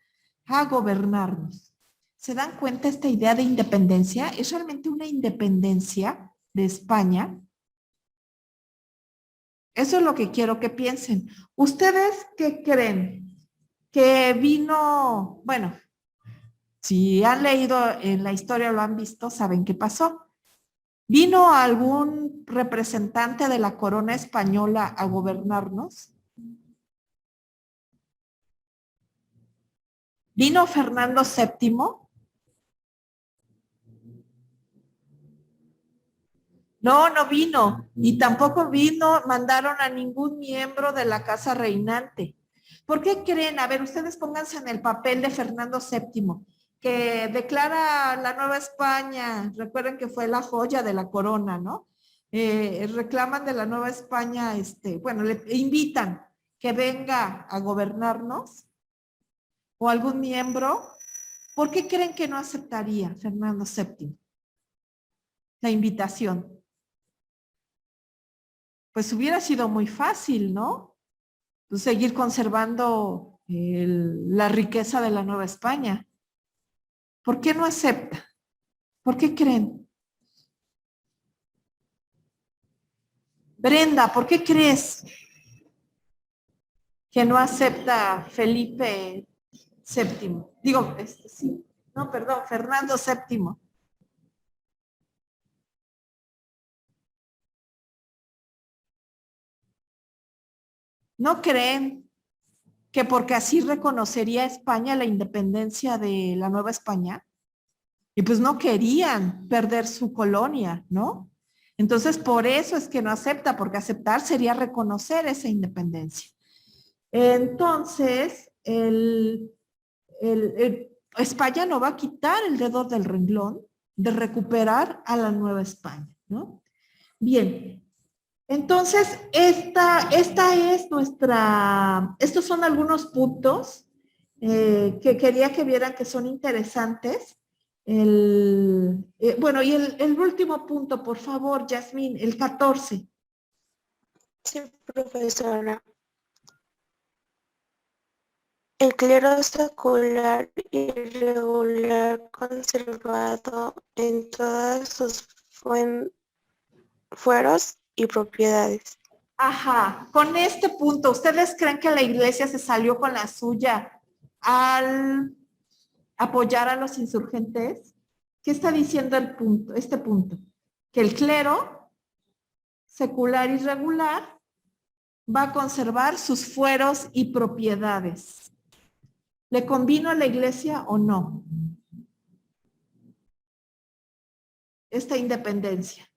a gobernarnos. ¿Se dan cuenta esta idea de independencia? ¿Es realmente una independencia de España? Eso es lo que quiero que piensen. ¿Ustedes qué creen? Que vino, bueno, si han leído en la historia o lo han visto, saben qué pasó. ¿Vino algún representante de la corona española a gobernarnos? ¿Vino Fernando VII? No, no vino. Y tampoco mandaron a ningún miembro de la casa reinante. ¿Por qué creen? A ver, ustedes pónganse en el papel de Fernando VII, que declara la Nueva España. Recuerden que fue la joya de la corona, ¿no? Reclaman de la Nueva España, bueno, le invitan que venga a gobernarnos o algún miembro. ¿Por qué creen que no aceptaría Fernando VII la invitación? Pues hubiera sido muy fácil, ¿no? Pues seguir conservando la riqueza de la Nueva España. ¿Por qué no acepta? ¿Por qué creen? Brenda, ¿por qué crees que no acepta Felipe VII? Digo, sí, no, perdón, Fernando VII. ¿No creen que porque así reconocería España la independencia de la Nueva España? Y pues no querían perder su colonia, ¿no? Entonces, por eso es que no acepta, porque aceptar sería reconocer esa independencia. Entonces, España no va a quitar el dedo del renglón de recuperar a la Nueva España, ¿no? Bien, entonces, estos son algunos puntos que quería que vieran que son interesantes. Bueno, y el último punto, por favor, Yasmín, el 14. Sí, profesora. El clero secular y regular conservado en todos sus fueros y propiedades. Ajá, con este punto, ¿ustedes creen que la iglesia se salió con la suya al apoyar a los insurgentes? ¿Qué está diciendo el punto, este punto? Que el clero secular y regular va a conservar sus fueros y propiedades. ¿Le convino a la iglesia o no esta independencia?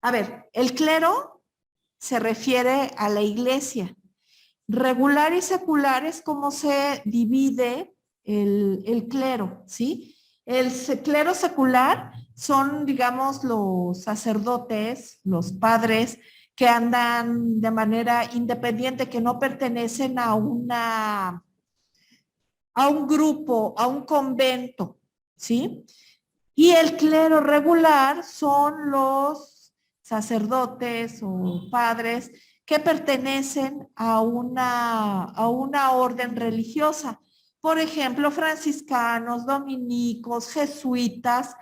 A ver, el clero se refiere a la iglesia. Regular y secular es como se divide el clero, ¿sí? El clero secular son, digamos, los sacerdotes, los padres que andan de manera independiente, que no pertenecen a un grupo, a un convento, ¿sí? Y el clero regular son los sacerdotes o padres que pertenecen a una orden religiosa. Por ejemplo, franciscanos, dominicos, jesuitas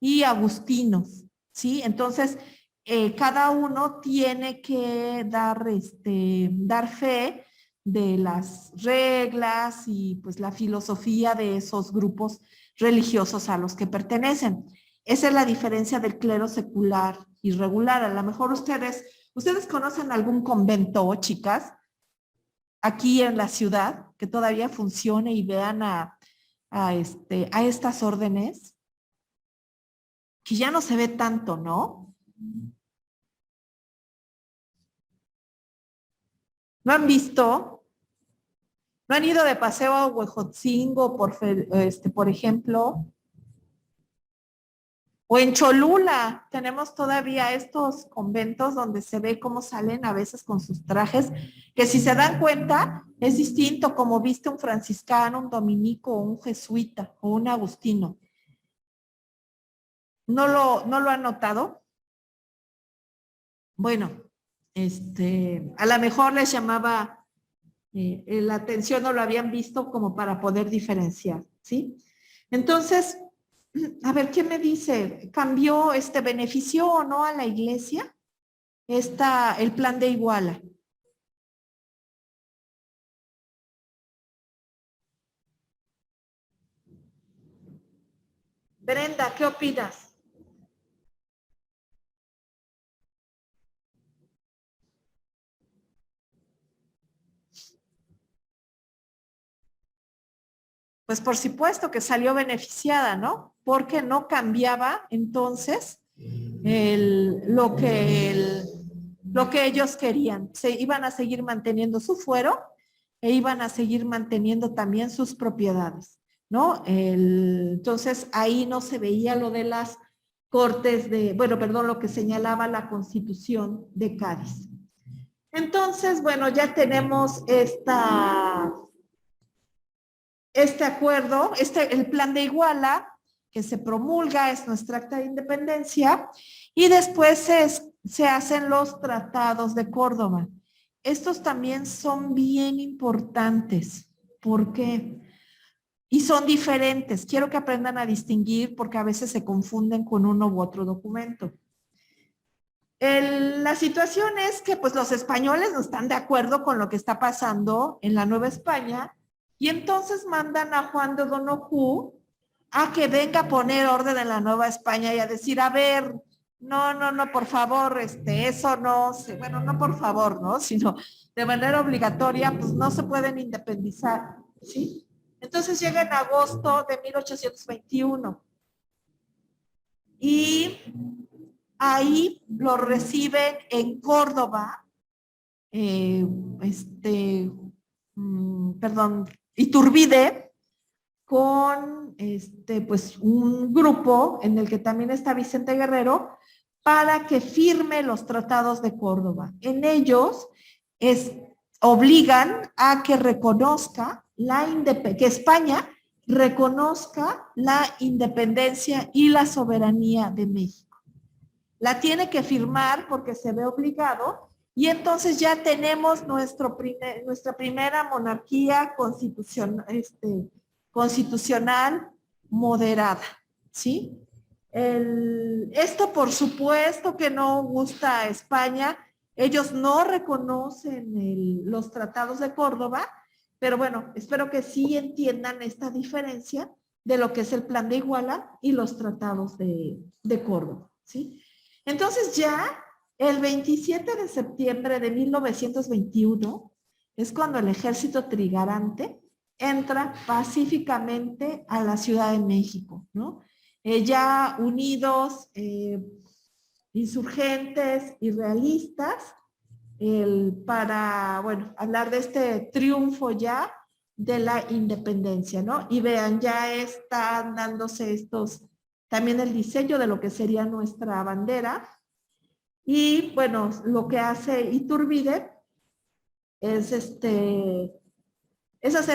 y agustinos, ¿sí? Entonces, cada uno tiene que dar fe de las reglas y pues la filosofía de esos grupos religiosos a los que pertenecen. Esa es la diferencia del clero secular y regular. A lo mejor ustedes conocen algún convento, chicas, aquí en la ciudad, que todavía funcione y vean a estas órdenes, que ya no se ve tanto, ¿no? ¿No han visto? ¿No han ido de paseo a Huejotzingo, por ejemplo? O en Cholula, tenemos todavía estos conventos donde se ve cómo salen a veces con sus trajes, que si se dan cuenta, es distinto como viste un franciscano, un dominico, un jesuita o un agustino. ¿No lo han notado? Bueno, a lo mejor les llamaba la atención, no lo habían visto como para poder diferenciar, ¿sí? Entonces, a ver, ¿qué me dice? ¿Cambió, benefició o no a la iglesia el plan de Iguala? Brenda, ¿qué opinas? Pues por supuesto que salió beneficiada, ¿no? Porque no cambiaba entonces lo que ellos querían. Se iban a seguir manteniendo su fuero e iban a seguir manteniendo también sus propiedades, ¿no? Entonces ahí no se veía lo de las cortes lo que señalaba la Constitución de Cádiz. Entonces, bueno, ya tenemos este acuerdo, el plan de Iguala, que se promulga, es nuestra acta de independencia, y después se hacen los tratados de Córdoba. Estos también son bien importantes. ¿Por qué? Y son diferentes. Quiero que aprendan a distinguir porque a veces se confunden con uno u otro documento. La situación es que pues los españoles no están de acuerdo con lo que está pasando en la Nueva España y entonces mandan a Juan de O'Donoghue a que venga a poner orden en la Nueva España y a decir, a ver, no, por favor, eso no, bueno, no por favor, ¿no? Sino de manera obligatoria, pues no se pueden independizar, ¿sí? Entonces llega en agosto de 1821 y ahí lo reciben en Córdoba, Iturbide, con pues un grupo en el que también está Vicente Guerrero, para que firme los tratados de Córdoba. En ellos obligan a que reconozca que España reconozca la independencia y la soberanía de México. La tiene que firmar porque se ve obligado y entonces ya tenemos nuestra primera monarquía constitucional moderada, ¿sí? Esto por supuesto que no gusta a España. Ellos no reconocen los tratados de Córdoba, pero bueno, espero que sí entiendan esta diferencia de lo que es el Plan de Iguala y los tratados de Córdoba, ¿sí? Entonces ya el 27 de septiembre de 1921 es cuando el ejército trigarante entra pacíficamente a la Ciudad de México, ¿no? Ya unidos, insurgentes y realistas, para, bueno, hablar de este triunfo ya de la independencia, ¿no? Y vean, ya están dándose también el diseño de lo que sería nuestra bandera. Y bueno, lo que hace Iturbide es hacer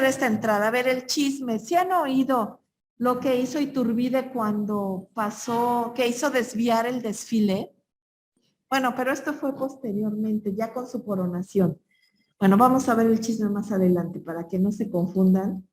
esta entrada, a ver el chisme. ¿Sí han oído lo que hizo Iturbide cuando pasó, que hizo desviar el desfile? Bueno, pero esto fue posteriormente, ya con su coronación. Bueno, vamos a ver el chisme más adelante para que no se confundan.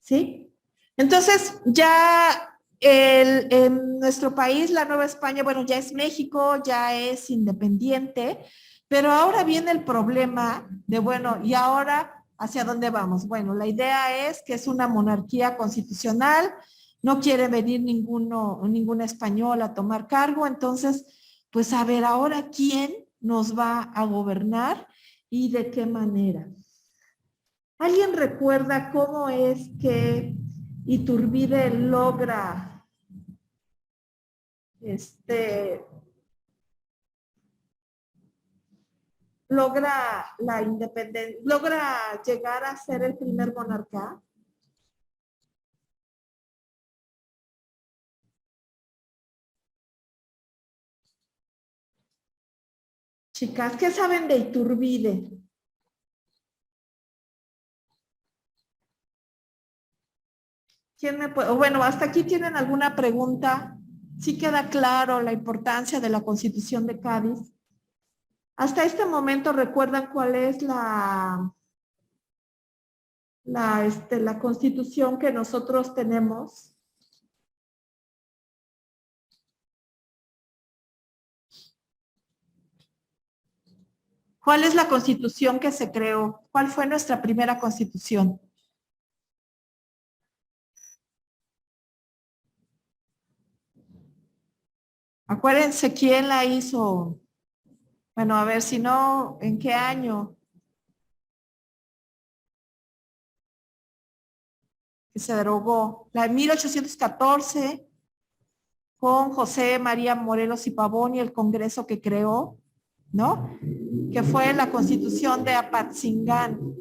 ¿Sí? Entonces, ya en nuestro país, la Nueva España, bueno, ya es México, ya es independiente, pero ahora viene el problema de, bueno, ¿y ahora hacia dónde vamos? Bueno, la idea es que es una monarquía constitucional, no quiere venir ningún español a tomar cargo, entonces, pues a ver, ahora quién nos va a gobernar y de qué manera. ¿Alguien recuerda cómo es que Iturbide logra la independencia, logra llegar a ser el primer monarca? Chicas, ¿qué saben de Iturbide? ¿Quién me puede? Bueno, hasta aquí tienen alguna pregunta. ¿Sí queda claro la importancia de la Constitución de Cádiz? Hasta este momento, ¿recuerdan cuál es la Constitución que nosotros tenemos? ¿Cuál es la Constitución que se creó? ¿Cuál fue nuestra primera Constitución? Acuérdense quién la hizo. Bueno, a ver, si no, ¿en qué año? Que se derogó. La de 1814, con José María Morelos y Pavón y el Congreso que creó, ¿no? Que fue la Constitución de Apatzingán.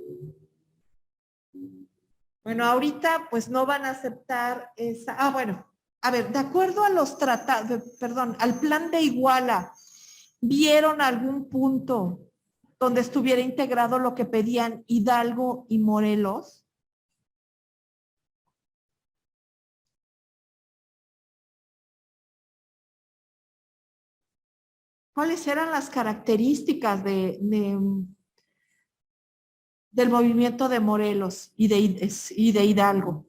Bueno, ahorita pues no van a aceptar esa. Bueno, a ver, de acuerdo a los tratados, perdón, al Plan de Iguala, ¿vieron algún punto donde estuviera integrado lo que pedían Hidalgo y Morelos? ¿Cuáles eran las características del movimiento de Morelos y de Hidalgo?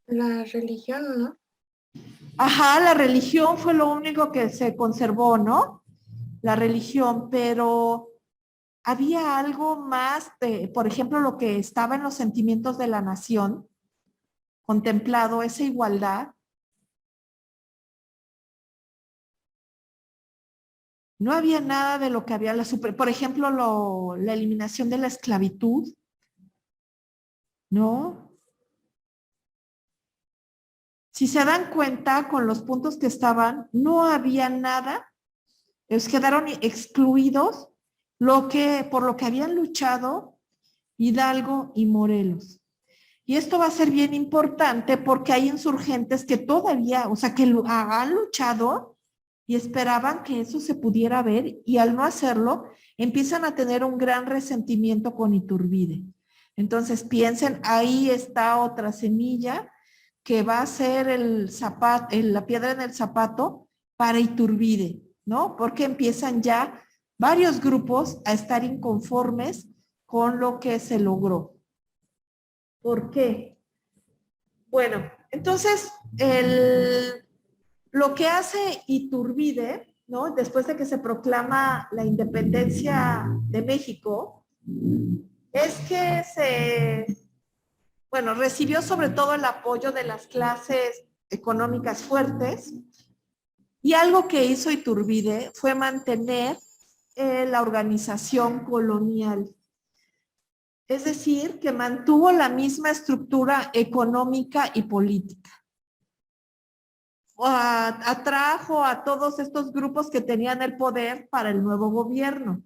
La religión, ¿no? Ajá, la religión fue lo único que se conservó, ¿no? La religión, pero había algo más de, por ejemplo, lo que estaba en los sentimientos de la nación, contemplado, esa igualdad. No había nada de lo que había por ejemplo, la eliminación de la esclavitud, ¿no? Si se dan cuenta, con los puntos que estaban, no había nada, ellos quedaron excluidos por lo que habían luchado Hidalgo y Morelos. Y esto va a ser bien importante porque hay insurgentes que todavía, o sea, que han luchado y esperaban que eso se pudiera ver, y al no hacerlo, empiezan a tener un gran resentimiento con Iturbide. Entonces piensen, ahí está otra semilla que va a ser la piedra en el zapato para Iturbide, ¿no? Porque empiezan ya varios grupos a estar inconformes con lo que se logró. ¿Por qué? Bueno, entonces lo que hace Iturbide, ¿no? Después de que se proclama la independencia de México, es que bueno, recibió sobre todo el apoyo de las clases económicas fuertes, y algo que hizo Iturbide fue mantener la organización colonial. Es decir, que mantuvo la misma estructura económica y política. Atrajo a todos estos grupos que tenían el poder para el nuevo gobierno.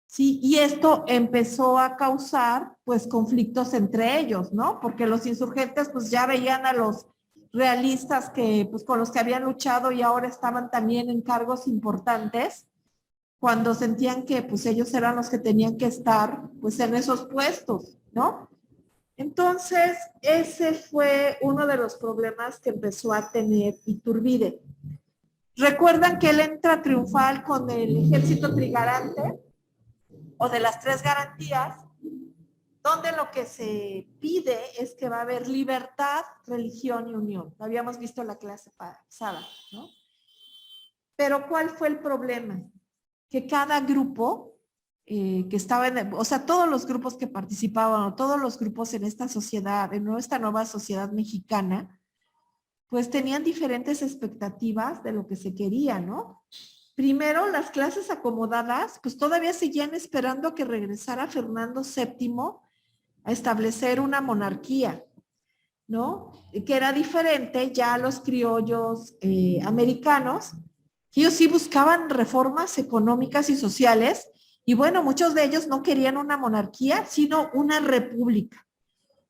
Sí, y esto empezó a causar pues conflictos entre ellos, ¿no? Porque los insurgentes pues ya veían a los realistas que pues con los que habían luchado y ahora estaban también en cargos importantes, cuando sentían que pues ellos eran los que tenían que estar pues en esos puestos, ¿no? Entonces, ese fue uno de los problemas que empezó a tener Iturbide. ¿Recuerdan que él entra triunfal con el ejército trigarante o de las tres garantías, donde lo que se pide es que va a haber libertad, religión y unión? Lo habíamos visto en la clase pasada, ¿no? Pero ¿cuál fue el problema? Que cada grupo que estaba o sea, todos los grupos que participaban, o todos los grupos en esta sociedad, en esta nueva sociedad mexicana, pues tenían diferentes expectativas de lo que se quería, ¿no? Primero, las clases acomodadas, pues todavía seguían esperando a que regresara Fernando VII a establecer una monarquía, ¿no? Que era diferente ya a los criollos americanos, que ellos sí buscaban reformas económicas y sociales, y bueno, muchos de ellos no querían una monarquía, sino una república,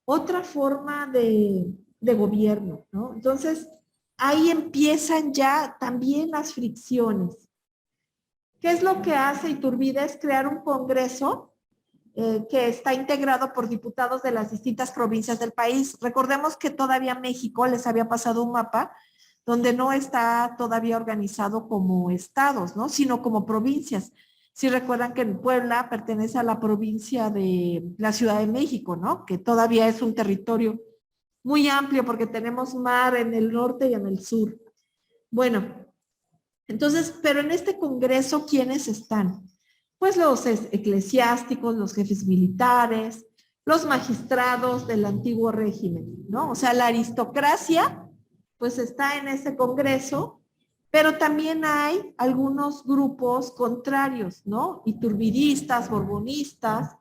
otra forma de gobierno, ¿no? Entonces, ahí empiezan ya también las fricciones. ¿Qué es lo que hace Iturbide? Es crear un congreso que está integrado por diputados de las distintas provincias del país. Recordemos que todavía México les había pasado un mapa donde no está todavía organizado como estados, ¿no? Sino como provincias. Si recuerdan que Puebla pertenece a la provincia de la Ciudad de México, ¿no? Que todavía es un territorio muy amplio porque tenemos mar en el norte y en el sur. Bueno, entonces, pero en este congreso, ¿quiénes están? Pues los eclesiásticos, los jefes militares, los magistrados del antiguo régimen, ¿no? O sea, la aristocracia, pues está en ese congreso, pero también hay algunos grupos contrarios, ¿no? Iturbidistas, borbonistas,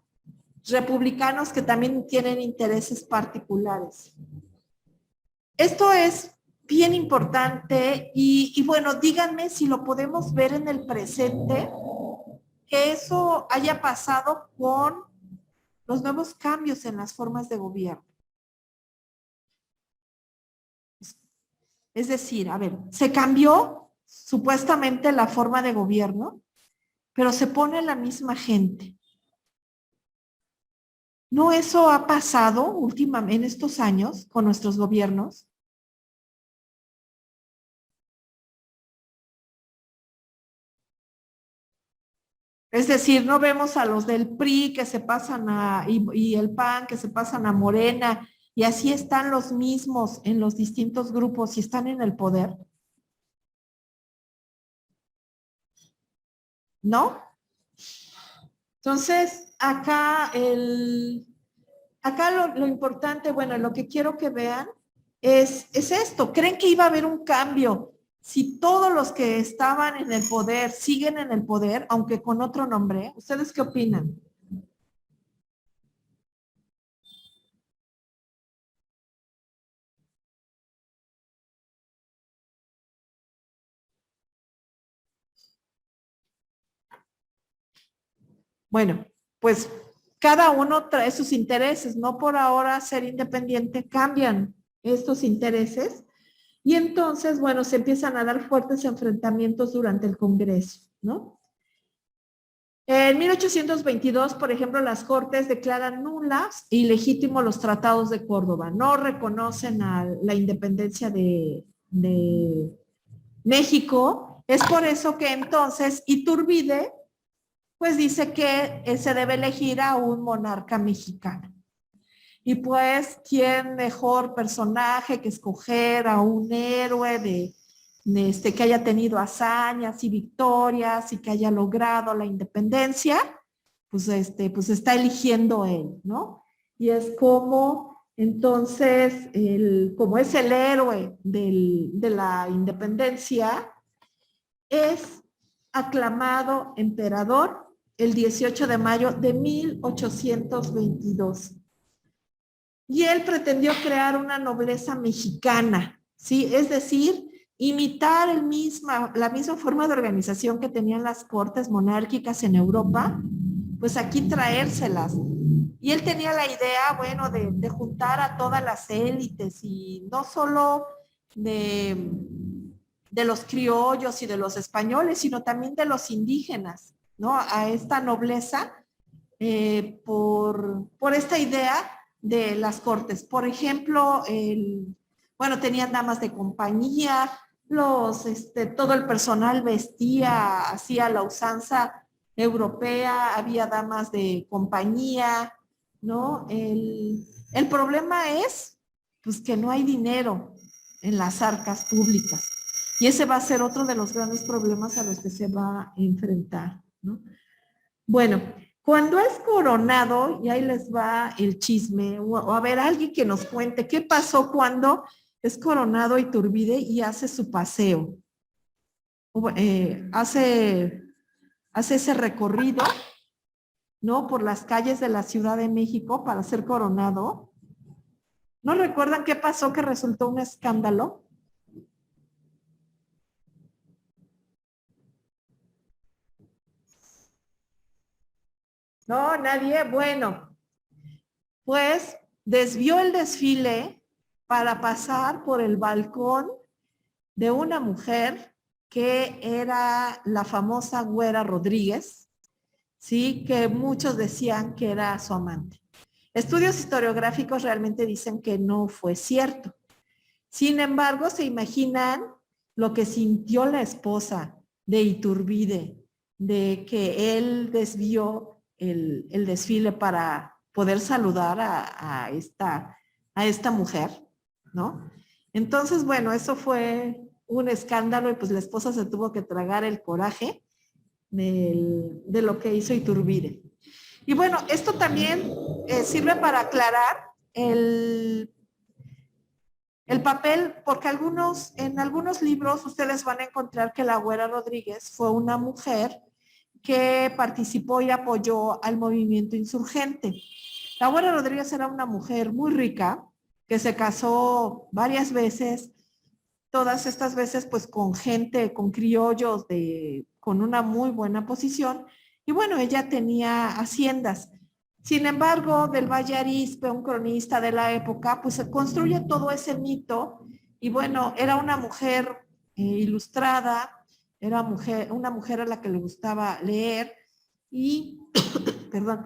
republicanos que también tienen intereses particulares. Esto es bien importante y bueno, díganme si lo podemos ver en el presente, que eso haya pasado con los nuevos cambios en las formas de gobierno. Es decir, a ver, se cambió supuestamente la forma de gobierno, pero se pone la misma gente. ¿No eso ha pasado últimamente en estos años con nuestros gobiernos? Es decir, no vemos a los del PRI que se pasan y el PAN que se pasan a Morena, y así están los mismos en los distintos grupos y están en el poder. ¿No? Entonces, acá lo importante, bueno, lo que quiero que vean es esto. ¿Creen que iba a haber un cambio si todos los que estaban en el poder siguen en el poder, aunque con otro nombre? ¿Ustedes qué opinan? Bueno, pues cada uno trae sus intereses, no por ahora ser independiente, cambian estos intereses y entonces, bueno, se empiezan a dar fuertes enfrentamientos durante el Congreso, ¿no? En 1822, por ejemplo, las Cortes declaran nulas e ilegítimos los tratados de Córdoba, no reconocen la independencia de México. Es por eso que entonces Iturbide pues dice que se debe elegir a un monarca mexicano. Y pues, ¿quién mejor personaje que escoger a un héroe que haya tenido hazañas y victorias y que haya logrado la independencia? Pues, pues está eligiendo él, ¿no? Y es como, entonces, como es el héroe de la independencia, es aclamado emperador el 18 de mayo de 1822. Y él pretendió crear una nobleza mexicana, ¿sí? Es decir, imitar la misma forma de organización que tenían las cortes monárquicas en Europa, pues aquí traérselas. Y él tenía la idea, bueno, de juntar a todas las élites y no solo de los criollos y de los españoles, sino también de los indígenas, ¿no? A esta nobleza por esta idea de las cortes. Por ejemplo, bueno, tenían damas de compañía, todo el personal vestía, hacía la usanza europea, había damas de compañía, ¿no? El problema es, pues, que no hay dinero en las arcas públicas. Y ese va a ser otro de los grandes problemas a los que se va a enfrentar, ¿no? Bueno, cuando es coronado, y ahí les va el chisme, o a ver, alguien que nos cuente qué pasó cuando es coronado Iturbide y hace su paseo. Hace ese recorrido, ¿no? Por las calles de la Ciudad de México para ser coronado. ¿No recuerdan qué pasó que resultó un escándalo? No, nadie. Bueno, pues desvió el desfile para pasar por el balcón de una mujer que era la famosa Güera Rodríguez, sí, que muchos decían que era su amante. Estudios historiográficos realmente dicen que no fue cierto. Sin embargo, se imaginan lo que sintió la esposa de Iturbide, de que él desvió el desfile para poder saludar a esta mujer, ¿no? Entonces, bueno, eso fue un escándalo y pues la esposa se tuvo que tragar el coraje de lo que hizo Iturbide. Y bueno, esto también sirve para aclarar el papel, porque en algunos libros ustedes van a encontrar que la Güera Rodríguez fue una mujer que participó y apoyó al movimiento insurgente. La Güera Rodríguez era una mujer muy rica, que se casó varias veces, todas estas veces pues con gente, con criollos con una muy buena posición, y bueno, ella tenía haciendas. Sin embargo, del Valle Arizpe, un cronista de la época, pues se construye todo ese mito, y bueno, era una mujer ilustrada, era una mujer a la que le gustaba leer, y, perdón,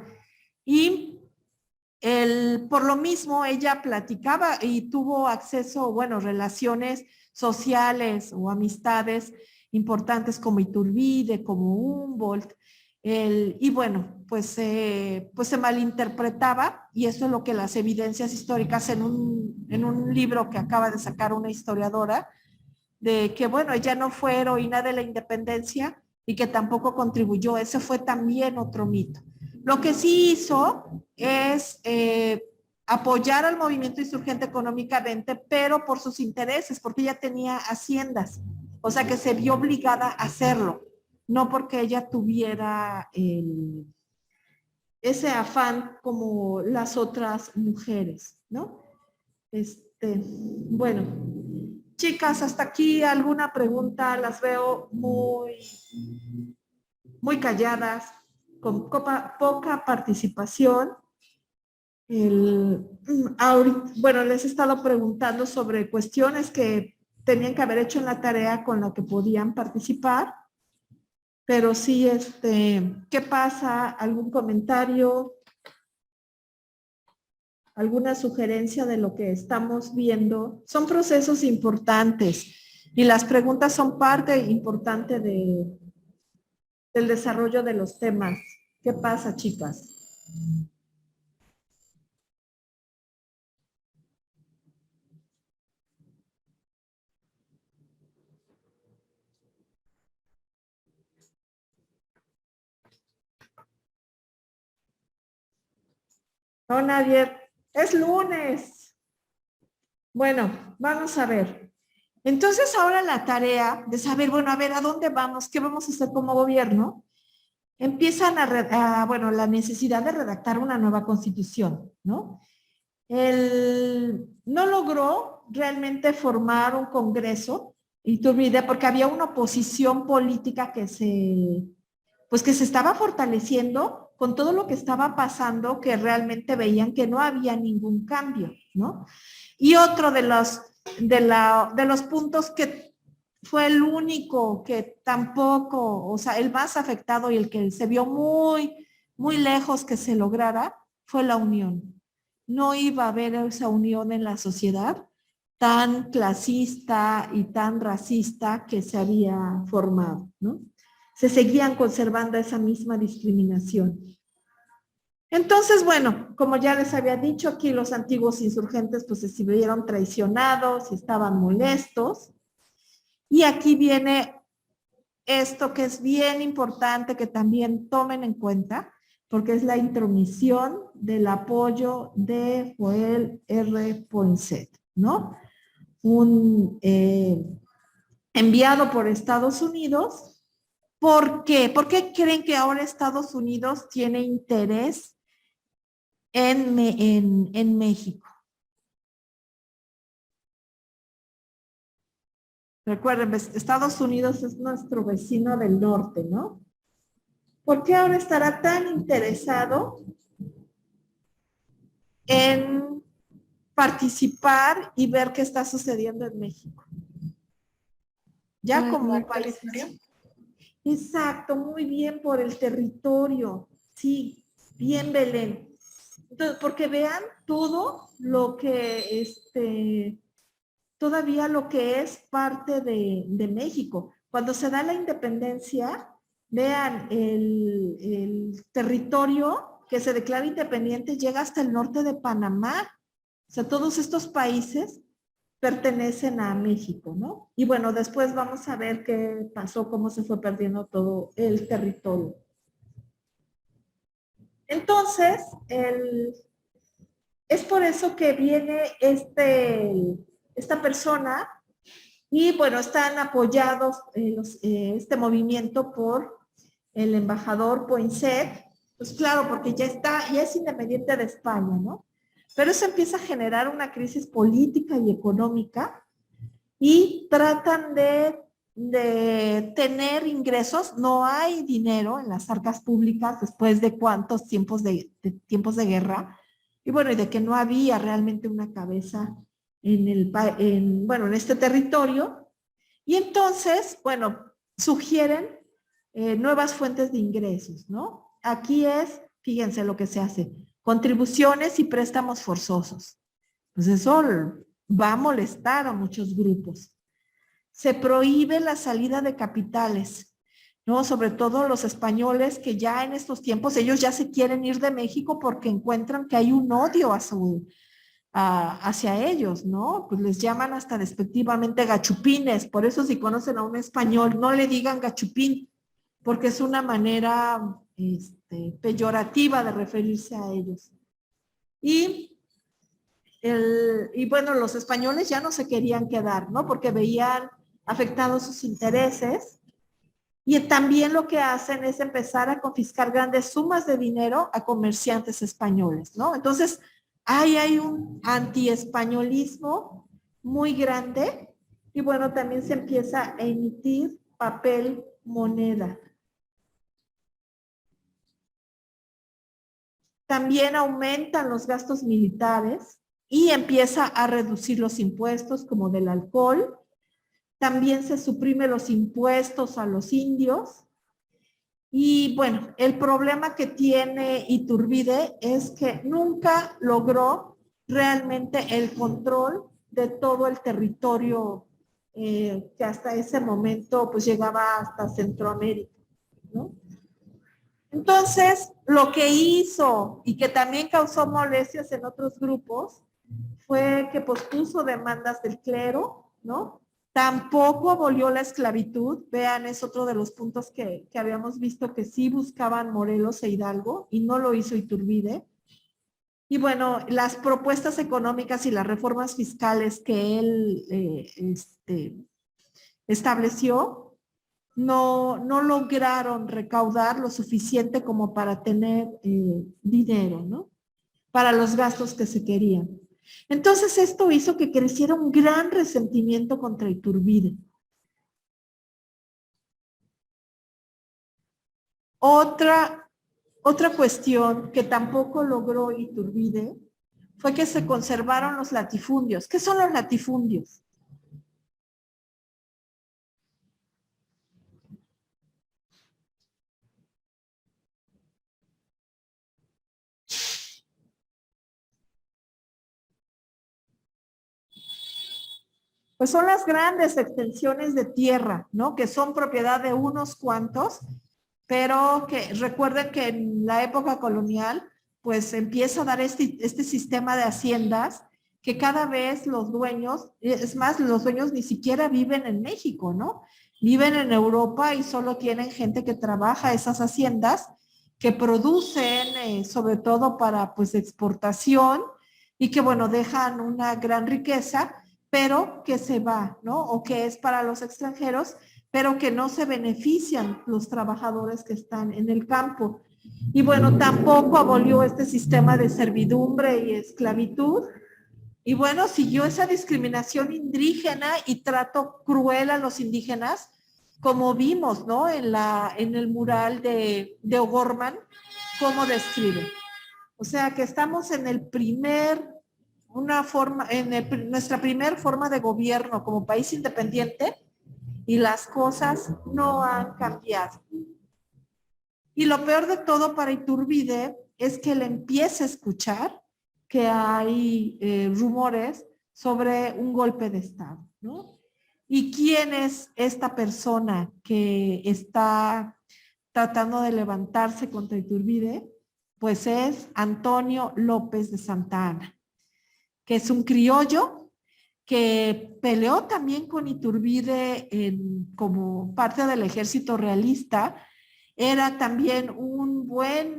y por lo mismo ella platicaba y tuvo acceso, bueno, relaciones sociales o amistades importantes como Iturbide, como Humboldt, y bueno, pues se malinterpretaba, y eso es lo que las evidencias históricas en un libro que acaba de sacar una historiadora, de que bueno, ella no fue heroína de la independencia y que tampoco contribuyó, ese fue también otro mito. Lo que sí hizo es apoyar al movimiento insurgente económicamente, pero por sus intereses, porque ella tenía haciendas, o sea que se vio obligada a hacerlo, no porque ella tuviera ese afán como las otras mujeres, ¿no? Bueno, chicas, hasta aquí alguna pregunta, las veo muy calladas, con poca participación. Bueno, les he estado preguntando sobre cuestiones que tenían que haber hecho en la tarea con la que podían participar, pero sí, ¿qué pasa? ¿Algún comentario? ¿Alguna sugerencia de lo que estamos viendo? Son procesos importantes y las preguntas son parte importante del desarrollo de los temas. ¿Qué pasa, chicas? No, nadie. Es lunes. Bueno, vamos a ver. Entonces ahora la tarea de saber, bueno, a ver, ¿a dónde vamos? ¿Qué vamos a hacer como gobierno? Empiezan bueno, la necesidad de redactar una nueva constitución, ¿no? No logró realmente formar un congreso, Iturbide, porque había una oposición política pues que se estaba fortaleciendo con todo lo que estaba pasando, que realmente veían que no había ningún cambio, ¿no? Y otro de los puntos que fue el único que tampoco, o sea, el más afectado y el que se vio muy lejos que se lograra, fue la unión. No iba a haber esa unión en la sociedad tan clasista y tan racista que se había formado, ¿no? Se seguían conservando esa misma discriminación. Entonces, bueno, como ya les había dicho, aquí los antiguos insurgentes pues se vieron traicionados y estaban molestos. Y aquí viene esto que es bien importante que también tomen en cuenta, porque es la intromisión del apoyo de Joel R. Poinsett, ¿no? Un enviado por Estados Unidos. ¿Por qué? ¿Por qué creen que ahora Estados Unidos tiene interés en México? Recuerden, Estados Unidos es nuestro vecino del norte, ¿no? ¿Por qué ahora estará tan interesado en participar y ver qué está sucediendo en México? Ya como país. Exacto, muy bien por el territorio. Sí, bien Belén. Entonces, porque vean todo lo que todavía lo que es parte de México. Cuando se da la independencia, vean, el territorio que se declara independiente llega hasta el norte de Panamá. O sea, todos estos países pertenecen a México, ¿no? Y bueno, después vamos a ver qué pasó, cómo se fue perdiendo todo el territorio. Entonces, es por eso que viene esta persona y bueno, están apoyados este movimiento por el embajador Poinsett, pues claro, porque ya es independiente de España, ¿no? Pero eso empieza a generar una crisis política y económica y tratan de tener ingresos. No hay dinero en las arcas públicas después de cuántos tiempos de guerra. Y bueno, y de que no había realmente una cabeza en este territorio. Y entonces, bueno, sugieren nuevas fuentes de ingresos, ¿no? Aquí fíjense lo que se hace, contribuciones y préstamos forzosos. Pues eso va a molestar a muchos grupos. Se prohíbe la salida de capitales, ¿no? Sobre todo los españoles que ya en estos tiempos, ellos ya se quieren ir de México porque encuentran que hay un odio hacia ellos, ¿no? Pues les llaman hasta despectivamente gachupines. Por eso si conocen a un español, no le digan gachupín, porque es una manera peyorativa de referirse a ellos. Y bueno, los españoles ya no se querían quedar, ¿no? Porque veían afectados sus intereses. Y también lo que hacen es empezar a confiscar grandes sumas de dinero a comerciantes españoles, ¿no? Entonces, hay un antiespañolismo muy grande y bueno, también se empieza a emitir papel moneda. También aumentan los gastos militares y empieza a reducir los impuestos como del alcohol. También se suprime los impuestos a los indios. Y bueno, el problema que tiene Iturbide es que nunca logró realmente el control de todo el territorio que hasta ese momento pues llegaba hasta Centroamérica, ¿no? Entonces, lo que hizo y que también causó molestias en otros grupos fue que pospuso demandas del clero, ¿no? Tampoco abolió la esclavitud. Vean, es otro de los puntos que habíamos visto que sí buscaban Morelos e Hidalgo y no lo hizo Iturbide. Y bueno, las propuestas económicas y las reformas fiscales que él estableció no lograron recaudar lo suficiente como para tener dinero, ¿no? Para los gastos que se querían. Entonces esto hizo que creciera un gran resentimiento contra Iturbide. Otra cuestión que tampoco logró Iturbide fue que se conservaron los latifundios. ¿Qué son los latifundios? Pues son las grandes extensiones de tierra, ¿no? Que son propiedad de unos cuantos, pero que recuerden que en la época colonial, pues empieza a dar este sistema de haciendas que cada vez los dueños, es más, los dueños ni siquiera viven en México, ¿no? Viven en Europa y solo tienen gente que trabaja esas haciendas, que producen sobre todo para pues exportación y que bueno, dejan una gran riqueza, pero que se va, ¿no? O que es para los extranjeros, pero que no se benefician los trabajadores que están en el campo. Y bueno, tampoco abolió este sistema de servidumbre y esclavitud. Y bueno, siguió esa discriminación indígena y trato cruel a los indígenas, como vimos, ¿no? En el mural de O'Gorman, cómo describe. O sea que estamos en el nuestra primer forma de gobierno como país independiente y las cosas no han cambiado. Y lo peor de todo para Iturbide es que él empieza a escuchar que hay rumores sobre un golpe de Estado, ¿no? ¿Y quién es esta persona que está tratando de levantarse contra Iturbide? Pues es Antonio López de Santa Anna, que es un criollo que peleó también con Iturbide como parte del ejército realista. Era también un buen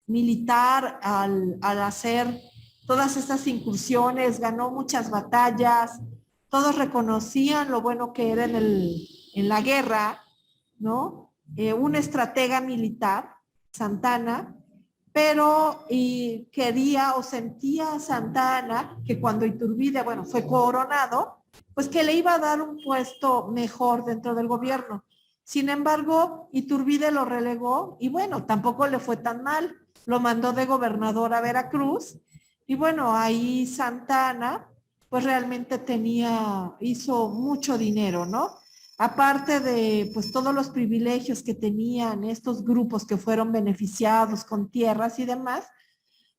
militar al hacer todas estas incursiones, ganó muchas batallas, todos reconocían lo bueno que era en la guerra, ¿no? Un estratega militar, Santa Anna, pero y quería o sentía Santa Anna que cuando Iturbide, bueno, fue coronado, pues que le iba a dar un puesto mejor dentro del gobierno. Sin embargo, Iturbide lo relegó y bueno, tampoco le fue tan mal. Lo mandó de gobernador a Veracruz y bueno, ahí Santa Anna pues realmente hizo mucho dinero, ¿no? Aparte de pues todos los privilegios que tenían estos grupos que fueron beneficiados con tierras y demás,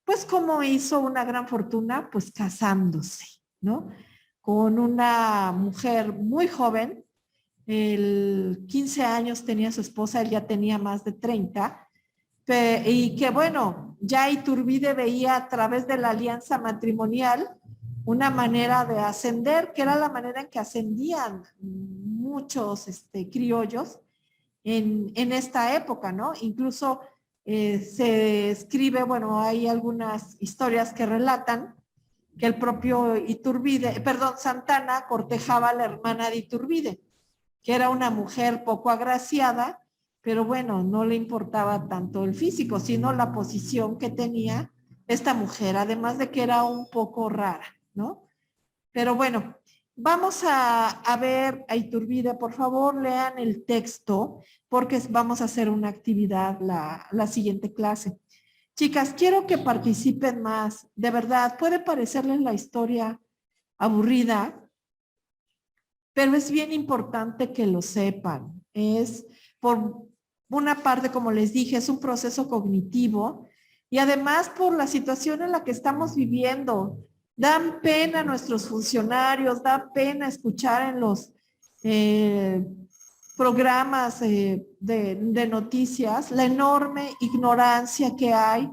pues como hizo una gran fortuna, pues casándose, ¿no? Con una mujer muy joven, 15 años tenía su esposa, él ya tenía más de 30, y que bueno, ya Iturbide veía a través de la alianza matrimonial una manera de ascender, que era la manera en que ascendían muchos criollos en esta época, ¿no? Incluso se escribe, bueno, hay algunas historias que relatan que el propio Santa Anna cortejaba a la hermana de Iturbide, que era una mujer poco agraciada, pero bueno, no le importaba tanto el físico, sino la posición que tenía esta mujer, además de que era un poco rara, ¿no? Pero bueno, vamos a ver a Iturbide, por favor, lean el texto, porque vamos a hacer una actividad la siguiente clase. Chicas, quiero que participen más, de verdad, puede parecerles la historia aburrida, pero es bien importante que lo sepan. Es, por una parte, como les dije, es un proceso cognitivo y además por la situación en la que estamos viviendo. Dan pena nuestros funcionarios, da pena escuchar en los programas de noticias la enorme ignorancia que hay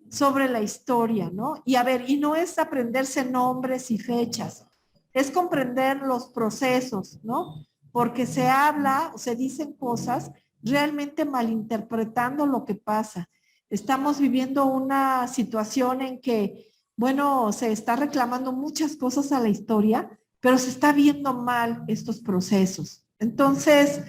sobre la historia, ¿no? Y a ver, y no es aprenderse nombres y fechas, es comprender los procesos, ¿no? Porque se habla o se dicen cosas realmente malinterpretando lo que pasa. Estamos viviendo una situación en que, bueno, se está reclamando muchas cosas a la historia, pero se está viendo mal estos procesos. Entonces,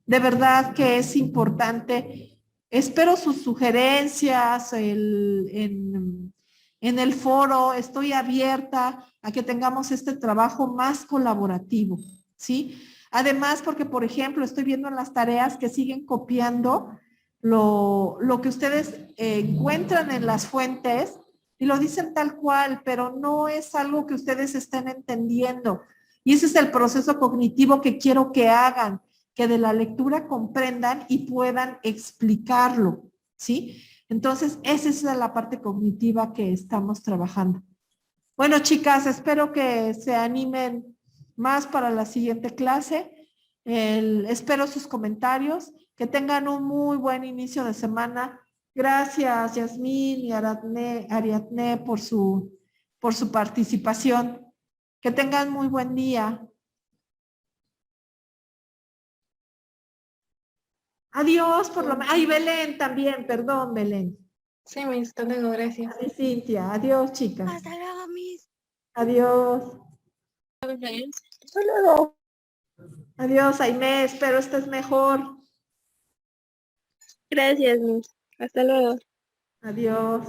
de verdad que es importante. Espero sus sugerencias en el foro. Estoy abierta a que tengamos este trabajo más colaborativo, ¿sí? Además, porque, por ejemplo, estoy viendo en las tareas que siguen copiando lo que ustedes encuentran en las fuentes y lo dicen tal cual, pero no es algo que ustedes estén entendiendo. Y ese es el proceso cognitivo que quiero que hagan, que de la lectura comprendan y puedan explicarlo, ¿sí? Entonces, esa es la parte cognitiva que estamos trabajando. Bueno, chicas, espero que se animen más para la siguiente clase. Espero sus comentarios. Que tengan un muy buen inicio de semana. Gracias, Yasmín y Ariadne, por su participación. Que tengan muy buen día. Adiós, por lo menos. Ay, Belén también, perdón, Belén. Sí, Miss, hasta luego, gracias. Ay, Cintia, adiós, chicas. Hasta luego, Miss. Adiós. Hasta luego. Adiós, Aimé, espero estés mejor. Gracias, Miss. Hasta luego. Adiós.